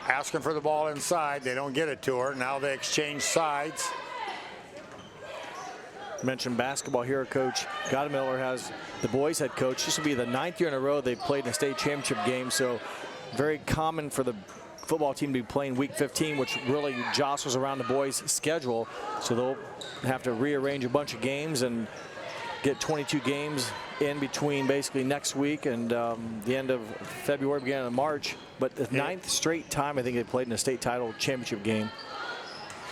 asking for the ball inside. They don't get it to her. Now they exchange sides. Mentioned basketball here. Coach Godmiller has the boys head coach. This will be the 9th year in a row they've played in a state championship game. So very common for the football team to be playing week 15, which really jostles around the boys' schedule. So they'll have to rearrange a bunch of games and get 22 games in between basically next week and the end of February, beginning of March. But the 9th straight time I think they played in a state title championship game.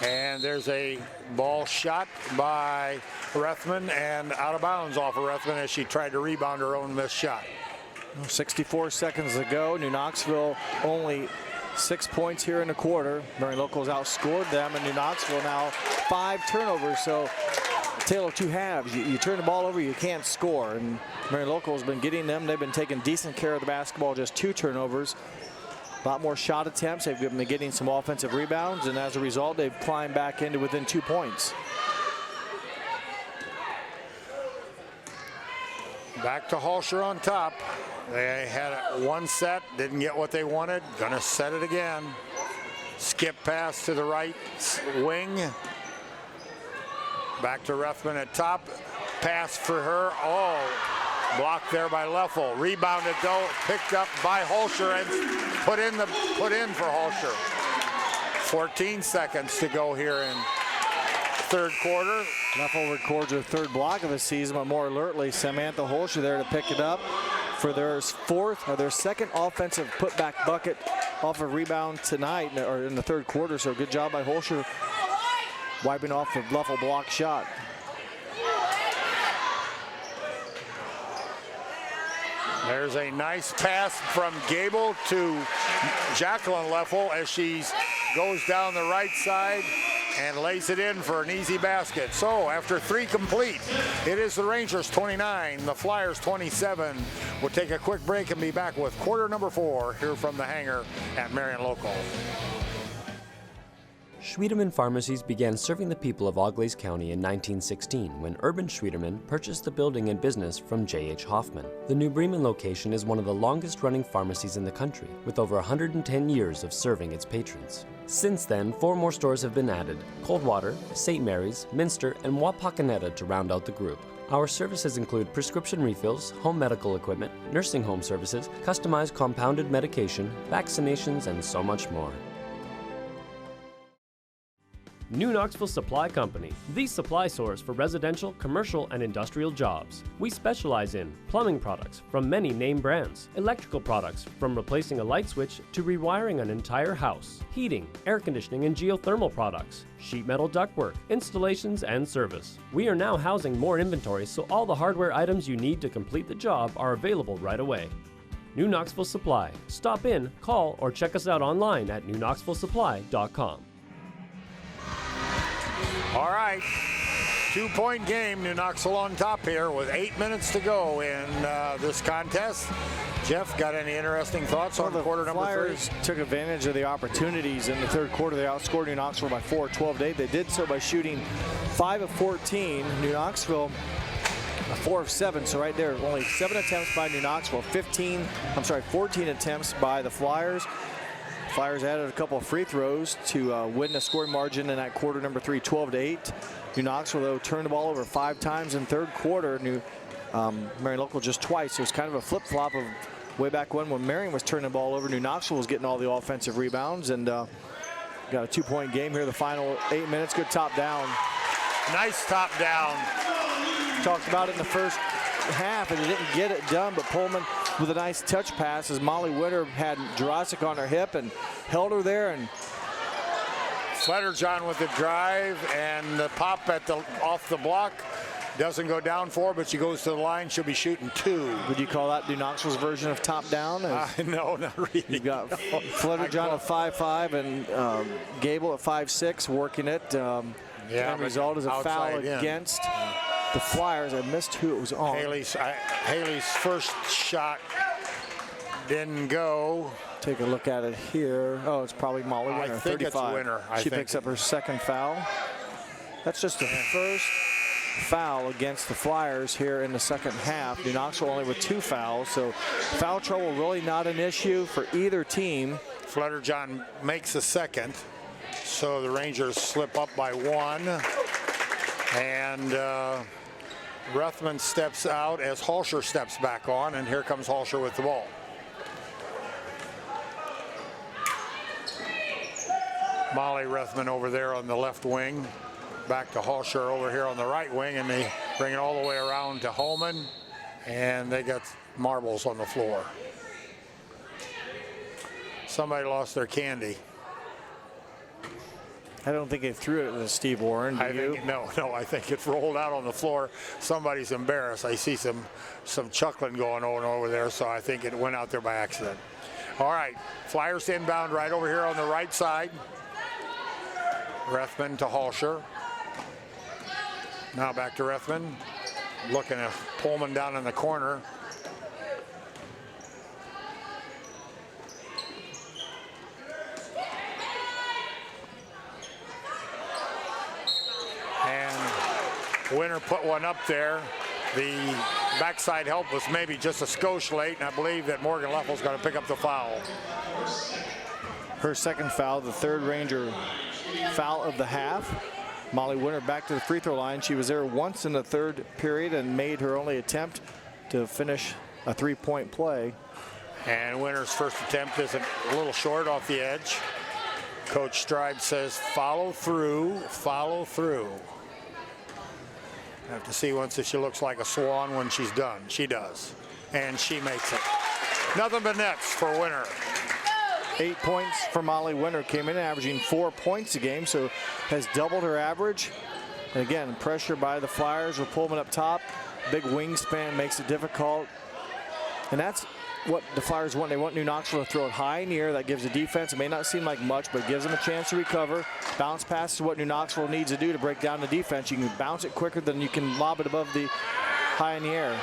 And there's a ball shot by Rethman and out of bounds off of Rethman as she tried to rebound her own missed shot. 64 seconds to go. New Knoxville only 6 points here in the quarter. Marion Locals outscored them, and New Knoxville now 5 turnovers. So tale of two halves. You turn the ball over, you can't score. And Marion Locals has been getting them. They've been taking decent care of the basketball, just 2 turnovers. A lot more shot attempts. They've been getting some offensive rebounds, and as a result, they've climbed back into within 2 points. Back to Hulsher on top. They had one set, didn't get what they wanted. Gonna set it again. Skip pass to the right wing. Back to Rethman at top. Pass for her. Oh, blocked there by Leffel. Rebounded though, picked up by Hulsher and put in for Hulsher. 14 seconds to go here in third quarter. Leffel records her 3rd block of the season, but more alertly, Samantha Hulsher there to pick it up for their 2nd offensive putback bucket off a rebound tonight, or in the 3rd quarter. So good job by Hulsher wiping off the Leffel block shot. There's a nice pass from Gable to Jacqueline Leffel as she goes down the right side and lays it in for an easy basket. So after 3 complete, it is the Rangers 29, the Flyers 27. We'll take a quick break and be back with quarter number 4 here from the hangar at Marion Local. Schwiedemann Pharmacies began serving the people of Auglaize County in 1916 when Urban Schwiedemann purchased the building and business from J.H. Hoffman. The New Bremen location is one of the longest-running pharmacies in the country, with over 110 years of serving its patrons. Since then, 4 more stores have been added: Coldwater, St. Mary's, Minster, and Wapakoneta to round out the group. Our services include prescription refills, home medical equipment, nursing home services, customized compounded medication, vaccinations, and so much more. New Knoxville Supply Company, the supply source for residential, commercial, and industrial jobs. We specialize in plumbing products from many name brands, electrical products from replacing a light switch to rewiring an entire house, heating, air conditioning, and geothermal products, sheet metal ductwork, installations, and service. We are now housing more inventory, so all the hardware items you need to complete the job are available right away. New Knoxville Supply. Stop in, call, or check us out online at newknoxvillesupply.com. All right, 2-point game. New Knoxville on top here with 8 minutes to go in this contest. Jeff, got any interesting thoughts on quarter number 3? Flyers took advantage of the opportunities in the 3rd quarter. They outscored New Knoxville by 4, 12-8. They did so by shooting 5 of 14. New Knoxville 4 of 7. So right there, only 7 attempts by New Knoxville, 14 attempts by the Flyers. Flyers added a couple of free throws to win the scoring margin in that quarter number 3, 12-8. New Knoxville, though, turned the ball over 5 times in 3rd quarter. Marion Local just twice. So it was kind of a flip-flop of way back when Marion was turning the ball over. New Knoxville was getting all the offensive rebounds, and got a 2-point game here the final 8 minutes. Good top down. Nice top down. Talked about it in the first half, and he didn't get it done, but Pullman with a nice touch pass as Molly Winter had Jurasic on her hip and held her there. And Fletterjohn with the drive, and the pop off the block doesn't go down for her, but she goes to the line. She'll be shooting 2. Would you call that New Knoxville's version of top down? No, not really. You've got Fletterjohn at 5'5" and Gable at 5'6", working it. The result is a foul against the Flyers. I missed who it was on. Haley's first shot didn't go. Take a look at it here. Oh, it's probably Molly Winter, I think 35. It's Winter. She picks up her second foul. That's just the first foul against the Flyers here in the second half. New Knoxville only with 2 fouls, so foul trouble really not an issue for either team. Fletterjohn makes a second, so the Rangers slip up by 1. And Ruthman steps out as Halsher steps back on, and here comes Halsher with the ball. Molly Ruthman over there on the left wing. Back to Halsher over here on the right wing, and they bring it all the way around to Holman, and they got marbles on the floor. Somebody lost their candy. I don't think they threw it to Steve Warren. No, I think it rolled out on the floor. Somebody's embarrassed. I see some chuckling going on over there, so I think it went out there by accident. All right, Flyers inbound right over here on the right side. Ruthman to Halsher. Now back to Ruthman. Looking at Pullman down in the corner. And Winter put one up there. The backside help was maybe just a skosh late, and I believe that Morgan Leffel's going to pick up the foul. Her second foul, the third Ranger foul of the half. Molly Winter back to the free throw line. She was there once in the third period and made her only attempt to finish a 3-point play. And Winter's first attempt is a little short off the edge. Coach Stride says, follow through, follow through. Have to see once if she looks like a swan when she's done. She does. And she makes it. Nothing but nets for Winter. 8 points for Molly Winter, came in averaging 4 points a game, so has doubled her average. And again, pressure by the Flyers with Pullman up top. Big wingspan makes it difficult. And that's what the Flyers want. They want New Knoxville to throw it high in the air. That gives the defense, it may not seem like much, but it gives them a chance to recover. Bounce pass is what New Knoxville needs to do to break down the defense. You can bounce it quicker than you can lob it above the high in the air.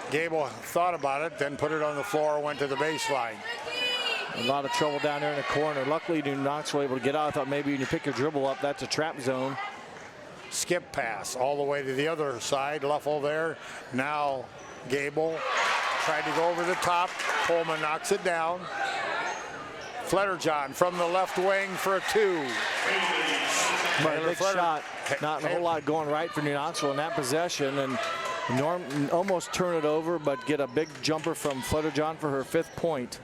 Gable thought about it, then put it on the floor, went to the baseline. A lot of trouble down there in the corner. Luckily, New Knoxville able to get out. I thought maybe when you pick your dribble up, that's a trap zone. Skip pass all the way to the other side. Leffel there. Now Gable tried to go over the top. Pullman knocks it down. Fletterjohn from the left wing for a 2. Big shot. Not a whole lot going right for New Knoxville in that possession. And almost turn it over, but get a big jumper from Fletterjohn for her 5th point.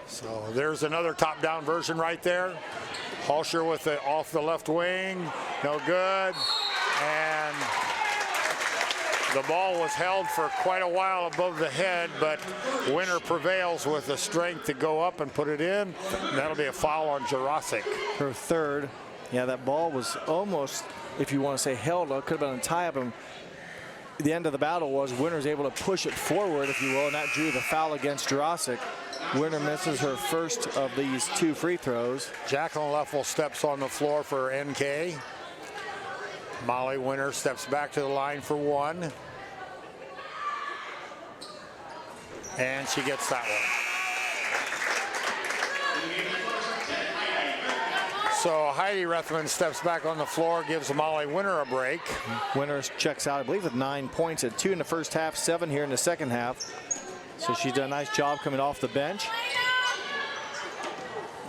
So there's another top-down version right there. Halsher with it off the left wing, no good. And the ball was held for quite a while above the head, but Winter prevails with the strength to go up and put it in. And that'll be a foul on Jurasic. Her 3rd. Yeah, that ball was almost, if you want to say held, it could have been a tie-up. And the end of the battle was Winter's able to push it forward, if you will, and that drew the foul against Jurasic. Winter misses her first of these 2 free throws. Jacqueline Leffel steps on the floor for NK. Molly Winter steps back to the line for 1. And she gets that one. So Heidi Ruthman steps back on the floor, gives Molly Winter a break. Winter checks out, I believe, with 9 points at 2 in the first half, 7 here in the second half. So she's done a nice job coming off the bench.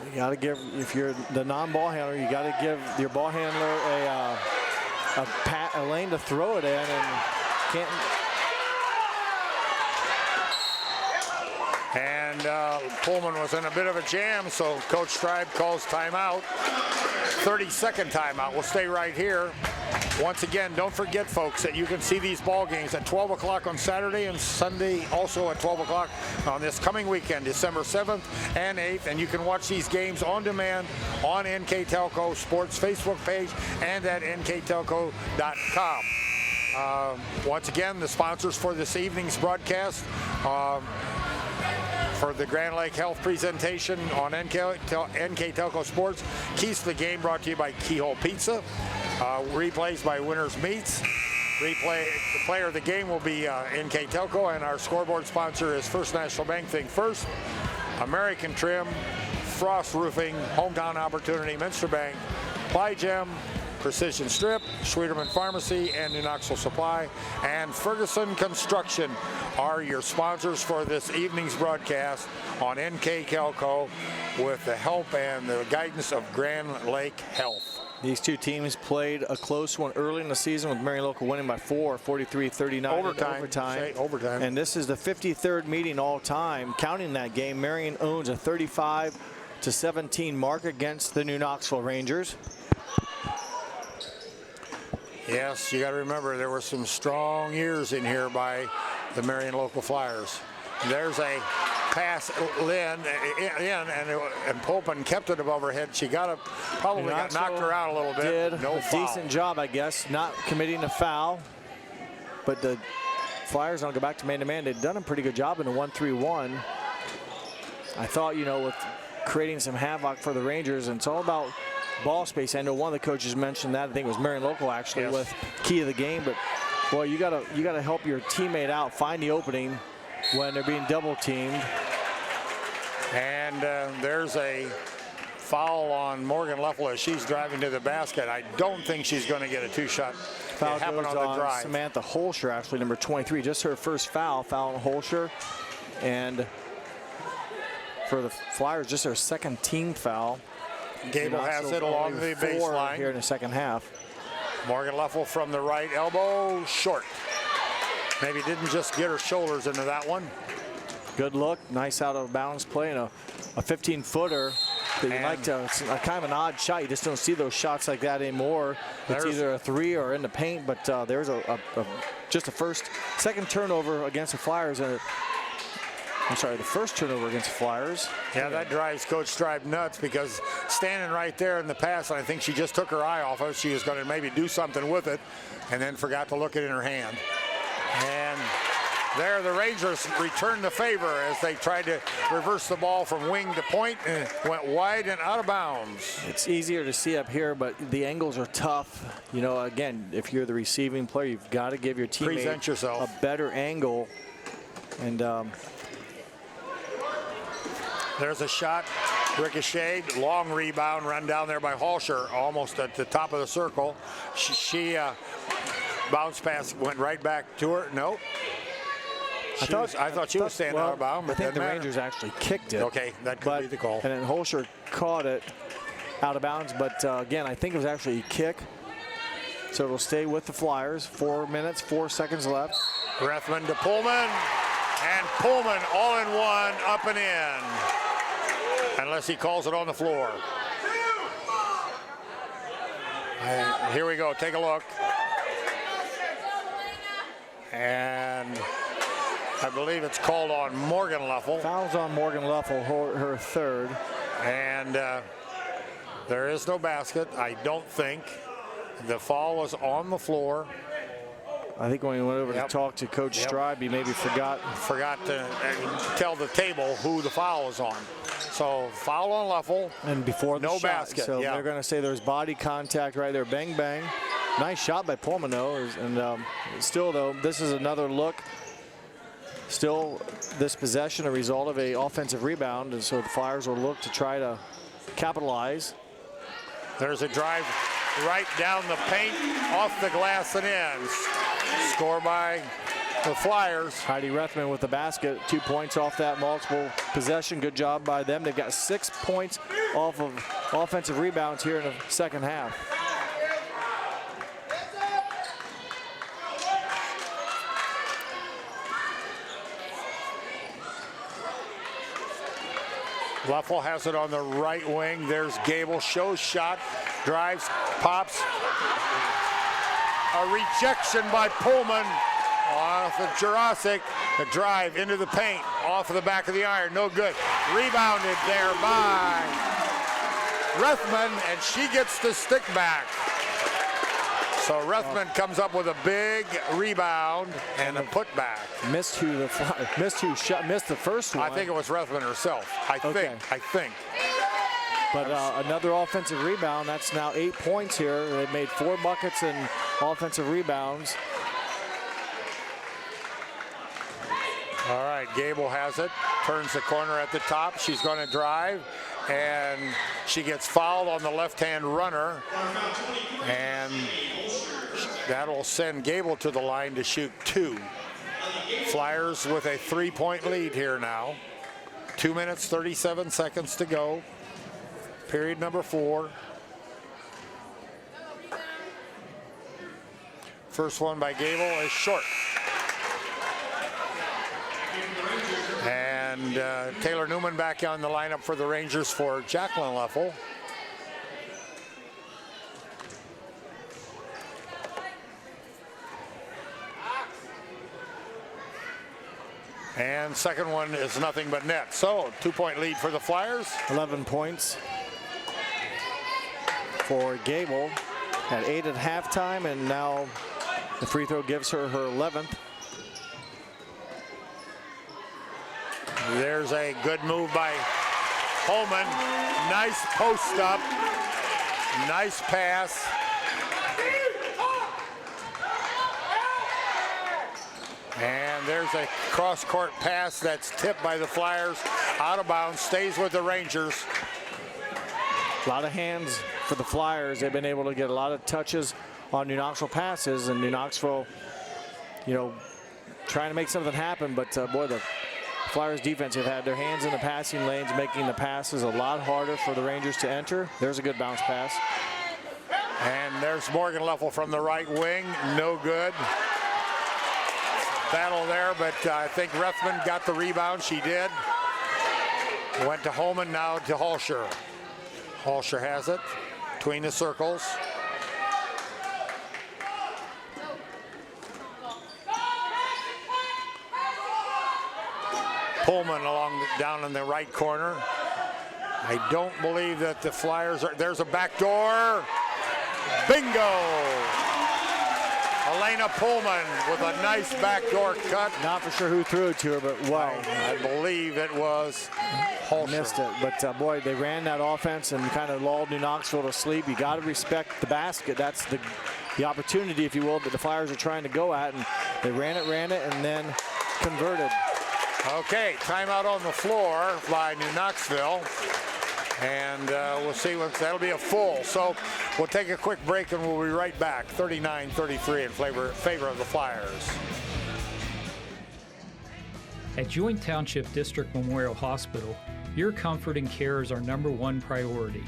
You got to give, if you're the non-ball handler, you got to give your ball handler a lane to throw it in, and can't. And Pullman was in a bit of a jam, so Coach Stribe calls timeout. 30-second timeout. We'll stay right here. Once again, don't forget, folks, that you can see these ball games at 12 o'clock on Saturday and Sunday also at 12 o'clock on this coming weekend, December 7th and 8th. And you can watch these games on demand on NKTelco Sports Facebook page and at NKTelco.com. Once again, the sponsors for this evening's broadcast for the Grand Lake Health presentation on NKTelco Sports. Keys to the Game brought to you by Keyhole Pizza. Replays by Winners Meats. The player of the game will be NKTelco, and our scoreboard sponsor is First National Bank. Think First, American Trim, Frost Roofing, Hometown Opportunity, Minster Bank, Plygem, Precision Strip, Schwederman Pharmacy, and New Knoxville Supply, and Ferguson Construction are your sponsors for this evening's broadcast on NKTelco with the help and the guidance of Grand Lake Health. These two teams played a close one early in the season with Marion Local winning by 4, 43-39 overtime. And this is the 53rd meeting all time. Counting that game, Marion owns a 35-17 mark against the New Knoxville Rangers. Yes, you got to remember there were some strong years in here by the Marion Local Flyers. There's a pass in, and Polpin kept it above her head. She knocked her out a little bit. Did no a foul. Decent job, I guess, not committing a foul. But the Flyers don't go back to man-to-man. They've done a pretty good job in the 1-3-1. I thought, with creating some havoc for the Rangers, and it's all about ball space. I know one of the coaches mentioned that. I think it was Marion Local actually with key of the game. But boy, you gotta help your teammate out, find the opening when they're being double teamed. And there's a foul on Morgan Leffel as she's driving to the basket. I don't think she's going to get a two-shot. Foul it happened goes on the drive. Samantha Holscher, actually, number 23, just her first foul on Holscher. And for the Flyers, just their second team foul. Gable has it along the baseline here in the second half. Morgan Leffel from the right elbow, short. Maybe didn't just get her shoulders into that one. Good look, nice out of bounds play, and a 15-footer that you like to. It's kind of an odd shot. You just don't see those shots like that anymore. It's either a three or in the paint, but there's just a second turnover against the Flyers. I'm sorry, the first turnover against the Flyers. Yeah, that drives Coach Stribe nuts because standing right there in the pass, I think she just took her eye off it. She was going to maybe do something with it and then forgot to look it in her hand. And there the Rangers returned the favor as they tried to reverse the ball from wing to point and went wide and out of bounds. It's easier to see up here, but the angles are tough. Again, if you're the receiving player, you've got to give your teammate present yourself a better angle. And there's a shot, ricocheted, long rebound, run down there by Holscher, almost at the top of the circle. She bounce pass went right back to her. No. I thought she was standing out of bounds. I think the Rangers actually kicked it. Okay, that could be the call. And then Holscher caught it out of bounds, but again, I think it was actually a kick. So it'll stay with the Flyers. 4 minutes, 4 seconds left. Rethman to Pullman, and Pullman all in one, up and in. Unless he calls it on the floor. And here we go, take a look. And I believe it's called on Morgan Leffel. Foul's on Morgan Leffel, her third. And there is no basket, I don't think. The foul was on the floor. I think when he went over to talk to Coach Stribe, he maybe forgot to tell the table who the foul was on. So foul on Leffel. And before the shot, basket. So they're going to say there's body contact right there. Bang, bang. Nice shot by Pullman, though. And still, though, this is another look. Still, this possession a result of an offensive rebound. And so the Flyers will look to try to capitalize. There's a drive right down the paint, off the glass and in. Score by the Flyers. Heidi Rethman with the basket. 2 points off that multiple possession. Good job by them. They've got 6 points off of offensive rebounds here in the second half. Leffel has it on the right wing. There's Gable, shows shot, drives, pops. A rejection by Pullman off of Jurassic. The drive into the paint, off of the back of the iron, no good. Rebounded there by Rethman, and she gets the stick back. So Rethman comes up with a big rebound and a putback. Missed the first one. I think it was Rethman herself. I think. But another offensive rebound. That's now 8 points here. They've made 4 buckets and offensive rebounds. All right, Gable has it. Turns the corner at the top. She's going to drive, and she gets fouled on the left-hand runner. And that'll send Gable to the line to shoot 2. Flyers with a 3-point lead here now. 2 minutes, 37 seconds to go. Period number 4. First one by Gable is short. And Taylor Newman back on the lineup for the Rangers for Jacqueline Leffel. And second one is nothing but net. So 2-point lead for the Flyers. 11 points for Gable. Had 8 at halftime, and now the free throw gives her 11th. There's a good move by Holman. Nice post up. Nice pass. And there's a cross-court pass that's tipped by the Flyers. Out of bounds, stays with the Rangers. A lot of hands for the Flyers. They've been able to get a lot of touches on New Knoxville passes, and New Knoxville, you know, trying to make something happen, but boy, the Flyers defense have had their hands in the passing lanes, making the passes a lot harder for the Rangers to enter. There's a good bounce pass. And there's Morgan Leffel from the right wing. No good. Battle there, but I think Rethman got the rebound. She did. Went to Holman, now to Halsher. Halsher has it between the circles. Pullman down in the right corner. I don't believe that the Flyers are. There's a back door. Bingo! Elena Pullman with a nice backdoor cut. Not for sure who threw it to her, but wow. I believe it was Halsher. Missed it, but boy, they ran that offense and kind of lulled New Knoxville to sleep. You got to respect the basket. That's the opportunity, if you will, that the Flyers are trying to go at, and they ran it, and then converted. Okay, timeout on the floor by New Knoxville. And we'll see what that'll be a full. So we'll take a quick break and we'll be right back. 39-33 in favor of the Flyers. At Joint Township District Memorial Hospital, your comfort and care is our #1 priority.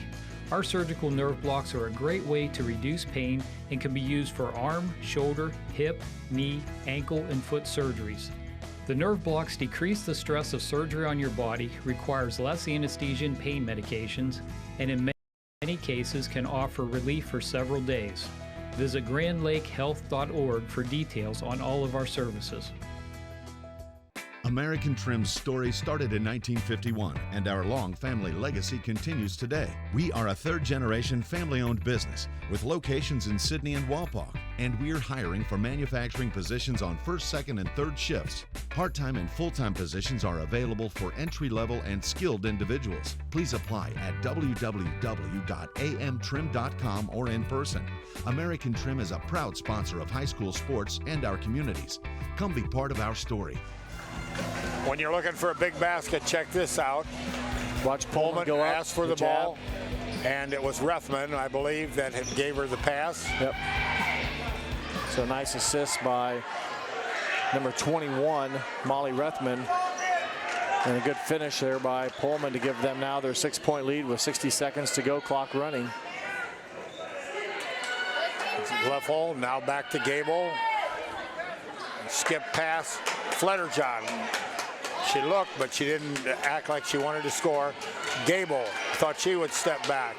Our surgical nerve blocks are a great way to reduce pain and can be used for arm, shoulder, hip, knee, ankle, and foot surgeries. The nerve blocks decrease the stress of surgery on your body, requires less anesthesia and pain medications, and in many cases can offer relief for several days. Visit grandlakehealth.org for details on all of our services. American Trim's story started in 1951, and our long family legacy continues today. We are a third-generation family-owned business with locations in Sydney and Walpock, and we're hiring for manufacturing positions on first, second, and third shifts. Part-time and full-time positions are available for entry-level and skilled individuals. Please apply at www.amtrim.com or in person. American Trim is a proud sponsor of high school sports and our communities. Come be part of our story. When you're looking for a big basket, check this out. Watch Pullman go up, asked for the ball, and it was Rethman, I believe, that gave her the pass. Yep. So nice assist by number 21, Molly Rethman. And a good finish there by Pullman to give them now their 6-point lead with 60 seconds to go, clock running. Leffel now back to Gable. Skip pass, Fletterjohn. She looked, but she didn't act like she wanted to score. Gable thought she would step back.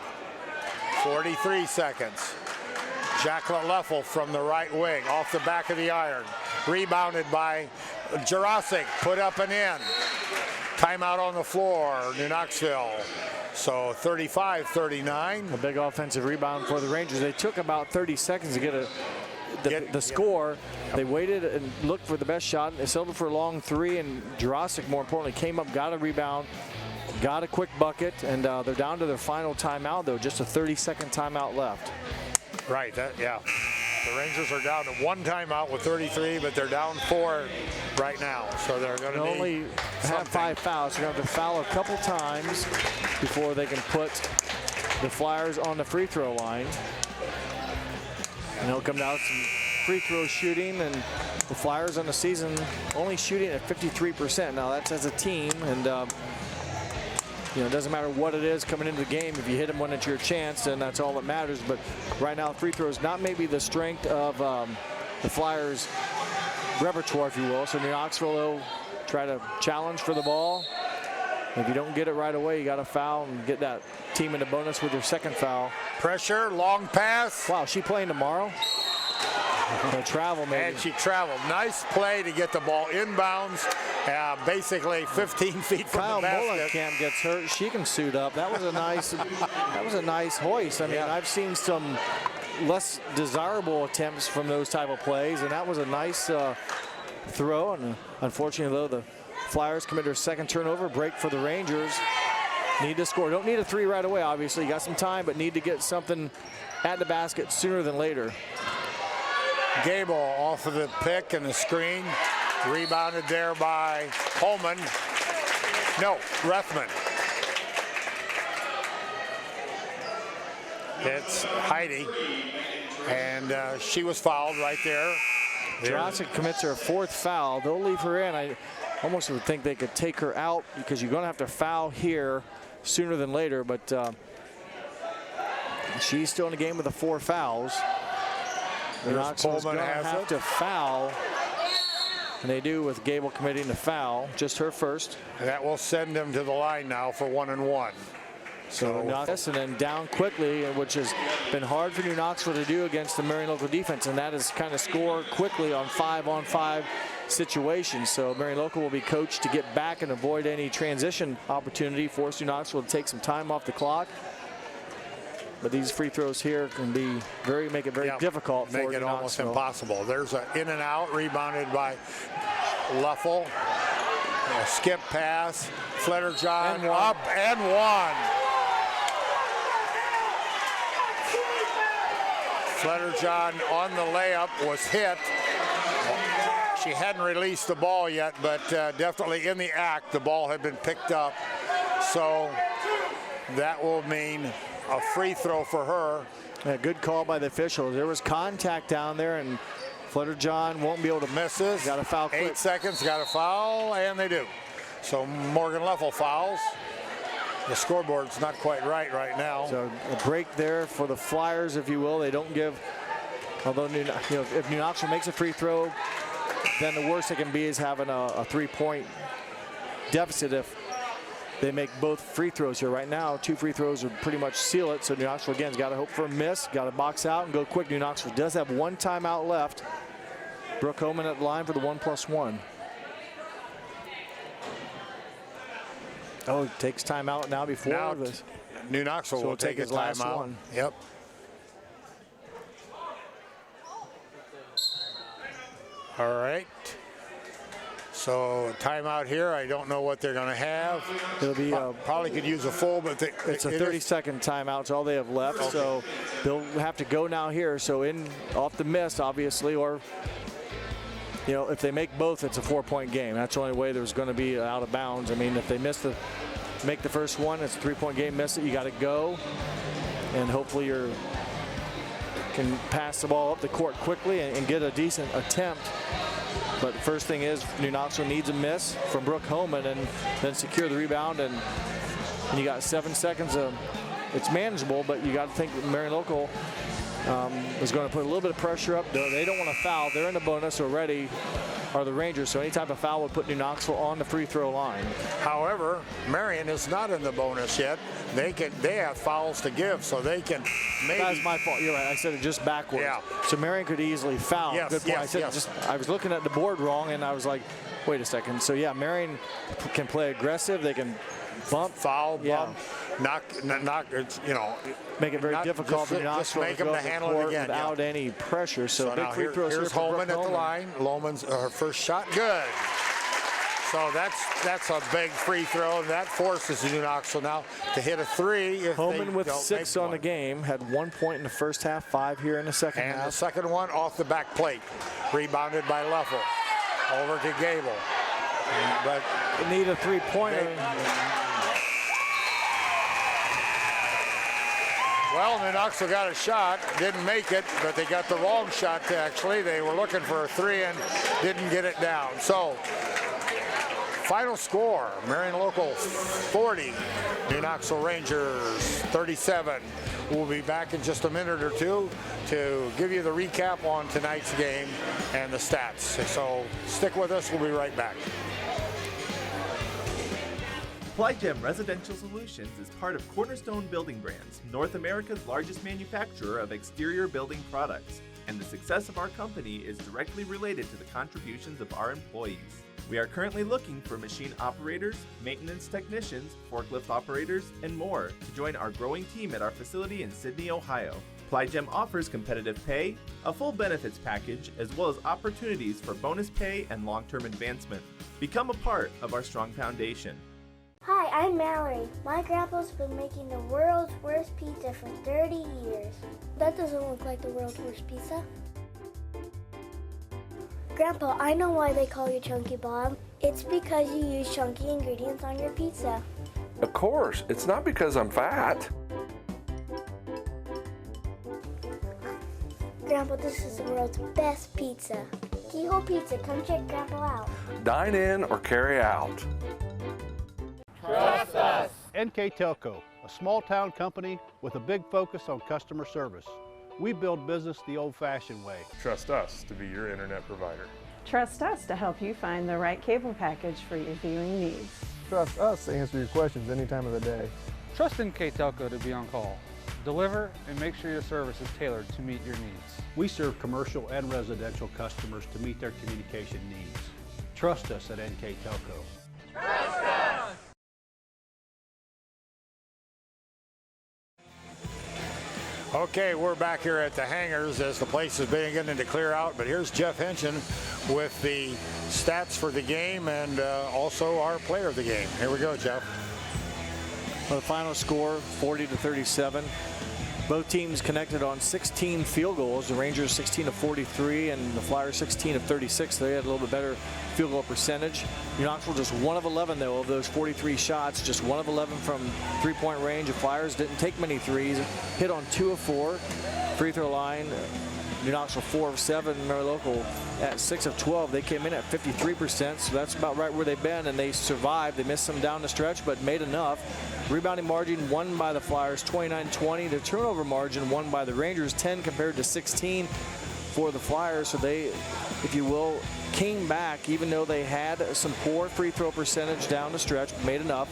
43 seconds. Jacqueline Leffel from the right wing, off the back of the iron. Rebounded by Jurassic, put up and in. Timeout on the floor, New Knoxville. So 35-39. A big offensive rebound for the Rangers. They took about 30 seconds to get the score. They waited and looked for the best shot. They settled for a long three, and Jurassic, more importantly, came up, got a rebound, got a quick bucket, and they're down to their final timeout, though. Just a 30-second timeout left. Right, yeah. The Rangers are down to one timeout with 33, but they're down 4 right now. So they're going to only have 5 fouls. They're going to have to foul a couple times before they can put the Flyers on the free throw line. And it'll come down to some free throw shooting, and the Flyers on the season only shooting at 53%. Now that's as a team, and it doesn't matter what it is coming into the game. If you hit them when it's your chance, then that's all that matters. But right now, free throws not maybe the strength of the Flyers' repertoire, if you will. So New Knoxville will try to challenge for the ball. If you don't get it right away, you got to foul and get that team into bonus with your second foul. Pressure, long pass. Wow, she playing tomorrow? Travel maybe. And she traveled. Nice play to get the ball inbounds, basically 15 feet from Kyle the basket. Mullenkamp gets hurt. She can suit up. That was a nice hoist. I mean, I've seen some less desirable attempts from those type of plays, and that was a nice throw. And unfortunately, though, the Flyers commit their second turnover. Break for the Rangers. Need to score. Don't need a 3 right away, obviously. You got some time, but need to get something at the basket sooner than later. Gable off of the pick and the screen. Rebounded there by Holman. No, Rethman. It's Heidi, and she was fouled right there. Jurassic commits her 4th foul. They'll leave her in. I almost would think they could take her out because you're going to have to foul here sooner than later, but she's still in the game with the 4 fouls. Knoxville's going to have to foul, and they do with Gable committing the foul, just her first. And that will send them to the line now for 1-and-1. So and then down quickly, which has been hard for New Knoxville to do against the Marion local defense, and that is kind of score quickly on 5-on-5 situations. So Marion local will be coached to get back and avoid any transition opportunity, force New Knoxville to take some time off the clock. But these free throws here can be make it very difficult for New Knoxville. Make it almost impossible. There's an in and out, rebounded by Leffel. A skip pass. Fletterjohn up and one. Fletterjohn on the layup was hit. She hadn't released the ball yet, but definitely in the act, the ball had been picked up. So that will mean a free throw for her. Yeah, good call by the officials. There was contact down there, and Fletterjohn won't be able to miss this. Got a foul quick. 8 seconds, got a foul, and they do. So Morgan Leffel fouls. The scoreboard's not quite right now. So a break there for the Flyers, if you will. They don't give, although if New Knoxville makes a free throw, then the worst it can be is having a 3-point deficit if they make both free throws here. Right now, 2 free throws would pretty much seal it. So New Knoxville, again, has got to hope for a miss, got to box out and go quick. New Knoxville does have 1 timeout left. Brooke Homan at the line for the 1+1. Oh, takes timeout now before this. New Knoxville will take his last one. Yep. All right. So timeout here. I don't know what they're going to have. It'll be probably could use a full, but it's a 30-second timeout. It's all they have left. Okay. So they'll have to go now here. So off the miss, obviously, or if they make both, it's a 4-point game. That's the only way there's going to be out of bounds. I mean, if they make the first one, it's a 3-point game. Miss it, you got to go, and hopefully can pass the ball up the court quickly and get a decent attempt. But the first thing is New Knoxville needs a miss from Brooke Homan and then secure the rebound. And you got 7 seconds. It's manageable, but you got to think Marion local is going to put a little bit of pressure up. They don't want to foul. They're in the bonus already, are the Rangers, so any type of foul would put New Knoxville on the free throw line. However, Marion is not in the bonus yet. They have fouls to give, so they can maybe. That's my fault. You're right. I said it just backwards. Yeah. So Marion could easily foul. Yes, Good point. yes, yes. I was looking at the board wrong, and I was like, wait a second. So yeah, Marion can play aggressive. They can bump, foul, bump, knock. Make it very difficult for just make them to handle it again without any pressure. So big now free throws. Here's Holman at the line. Lohman's her first shot, good. So that's a big free throw, and that forces New Knoxville now to hit a three. Holman with 6 on the game, had 1 point in the first half, 5 here in the second half. And the second one off the back plate, rebounded by Leffel. Over to Gable. But they need a three-pointer. Well, New Knoxville got a shot, didn't make it, but they got the wrong shot actually. They were looking for a three and didn't get it down. So, final score, Marion Local 40, New Knoxville Rangers 37. We'll be back in just a minute or two to give you the recap on tonight's game and the stats. So stick with us, we'll be right back. Plygem Residential Solutions is part of Cornerstone Building Brands, North America's largest manufacturer of exterior building products, and the success of our company is directly related to the contributions of our employees. We are currently looking for machine operators, maintenance technicians, forklift operators, and more to join our growing team at our facility in Sydney, Ohio. Plygem offers competitive pay, a full benefits package, as well as opportunities for bonus pay and long-term advancement. Become a part of our strong foundation. Hi, I'm Mallory. My grandpa's been making the world's worst pizza for 30 years. That doesn't look like the world's worst pizza. Grandpa, I know why they call you Chunky Bob. It's because you use chunky ingredients on your pizza. Of course, it's not because I'm fat. Grandpa, this is the world's best pizza. Keyhole Pizza, come check Grandpa out. Dine in or carry out. Trust us. NKTelco, a small-town company with a big focus on customer service. We build business the old-fashioned way. Trust us to be your internet provider. Trust us to help you find the right cable package for your viewing needs. Trust us to answer your questions any time of the day. Trust NKTelco to be on call. Deliver and make sure your service is tailored to meet your needs. We serve commercial and residential customers to meet their communication needs. Trust us at NKTelco. Trust us! Okay, we're back here at the hangars as the place is beginning to clear out, but here's Jeff Henson with the stats for the game and also our player of the game. Here we go, Jeff. Well, the final score, 40-37. Both teams connected on 16 field goals. The Rangers 16 of 43 and the Flyers 16 of 36. They had a little bit better field goal percentage. New Knoxville just 1 of 11 though of those 43 shots, just 1 of 11 from three-point range. The Flyers didn't take many threes, hit on 2 of 4. Free throw line, New Knoxville 4 of 7. Marion Local at 6 of 12. They came in at 53%, so that's about right where they've been, and they survived. They missed some down the stretch, but made enough. Rebounding margin won by the Flyers 29-20. The turnover margin won by the Rangers 10 compared to 16 for the Flyers. So they, if you will, came back even though they had some poor free throw percentage down the stretch, made enough,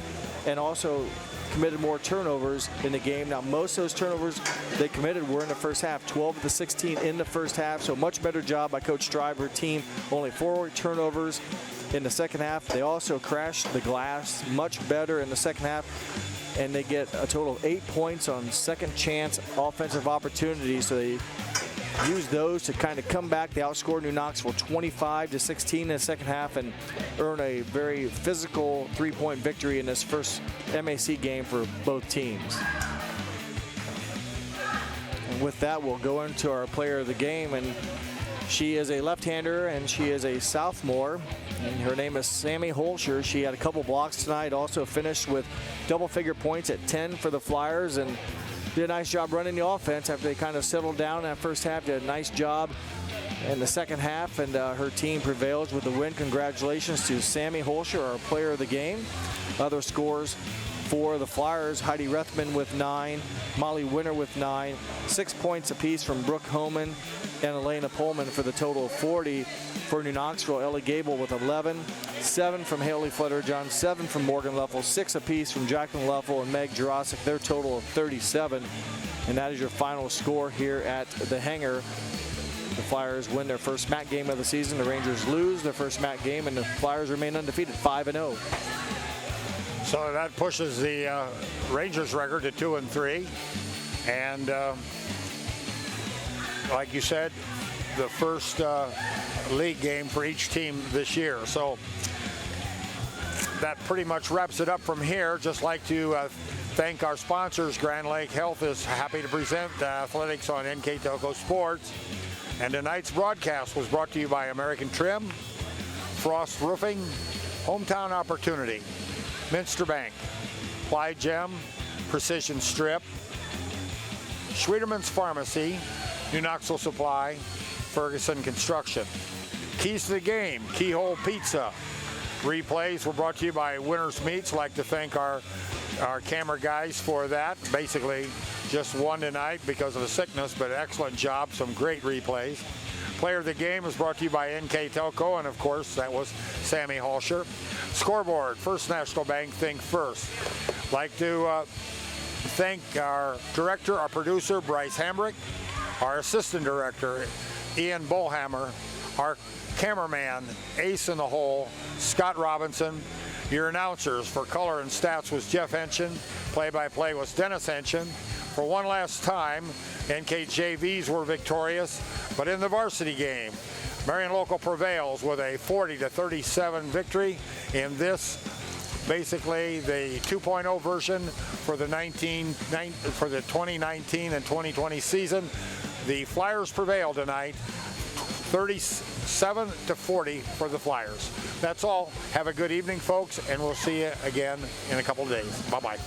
and also committed more turnovers in the game. Now, most of those turnovers they committed were in the first half, 12 of the 16 in the first half, so much better job by Coach Strive, her team. Only 4 turnovers in the second half. They also crashed the glass much better in the second half, and they get a total of 8 points on second chance offensive opportunities, so they use those to kind of come back. They outscored New Knoxville 25-16 in the second half and earn a very physical three-point victory in this first MAC game for both teams. And with that, we'll go into our player of the game, and she is a left-hander and she is a sophomore, and her name is Sammy Holscher. She had a couple blocks tonight, also finished with double-figure points at 10 for the Flyers, and did a nice job running the offense after they kind of settled down in that first half. Did a nice job in the second half, and her team prevails with the win. Congratulations to Sammy Holscher, our player of the game. Other scores For the Flyers, Heidi Rethman with 9, Molly Winter with 9, 6 points apiece from Brooke Homan and Elena Pullman for the total of 40. For New Knoxville, Ellie Gable with 11, 7 from Haley Fletcher-John, 7 from Morgan Leffel, 6 apiece from Jacqueline Leffel and Meg Jurasic, their total of 37. And that is your final score here at the Hangar. The Flyers win their first MAC game of the season. The Rangers lose their first MAC game, and the Flyers remain undefeated, 5-0. So that pushes the Rangers record to 2-3. And like you said, the first league game for each team this year. So that pretty much wraps it up from here. Just like to thank our sponsors. Grand Lake Health is happy to present athletics on NKTelco Sports. And tonight's broadcast was brought to you by American Trim, Frost Roofing, Hometown Opportunity, Minster Bank, Ply Gem, Precision Strip, Schwederman's Pharmacy, New Knoxville Supply, Ferguson Construction. Keys to the Game, Keyhole Pizza. Replays were brought to you by Winners Meats. I'd like to thank our camera guys for that. Basically, just one tonight because of a sickness, but excellent job. Some great replays. Player of the Game is brought to you by NKTelco, and of course, that was Sammy Halsher. Scoreboard, First National Bank, think first. Like to thank our director, our producer, Bryce Hambrick, our assistant director, Ian Bullhammer, our cameraman, Ace in the Hole, Scott Robinson. Your announcers for color and stats was Jeff Henshin. Play-by-play was Dennis Henshin. For one last time, NKJVs were victorious, but in the varsity game, Marion Local prevails with a 40-37 victory in this, basically the 2.0 version for the 2019 and 2020 season. The Flyers prevail tonight, 37-40 for the Flyers. That's all. Have a good evening, folks, and we'll see you again in a couple of days. Bye-bye.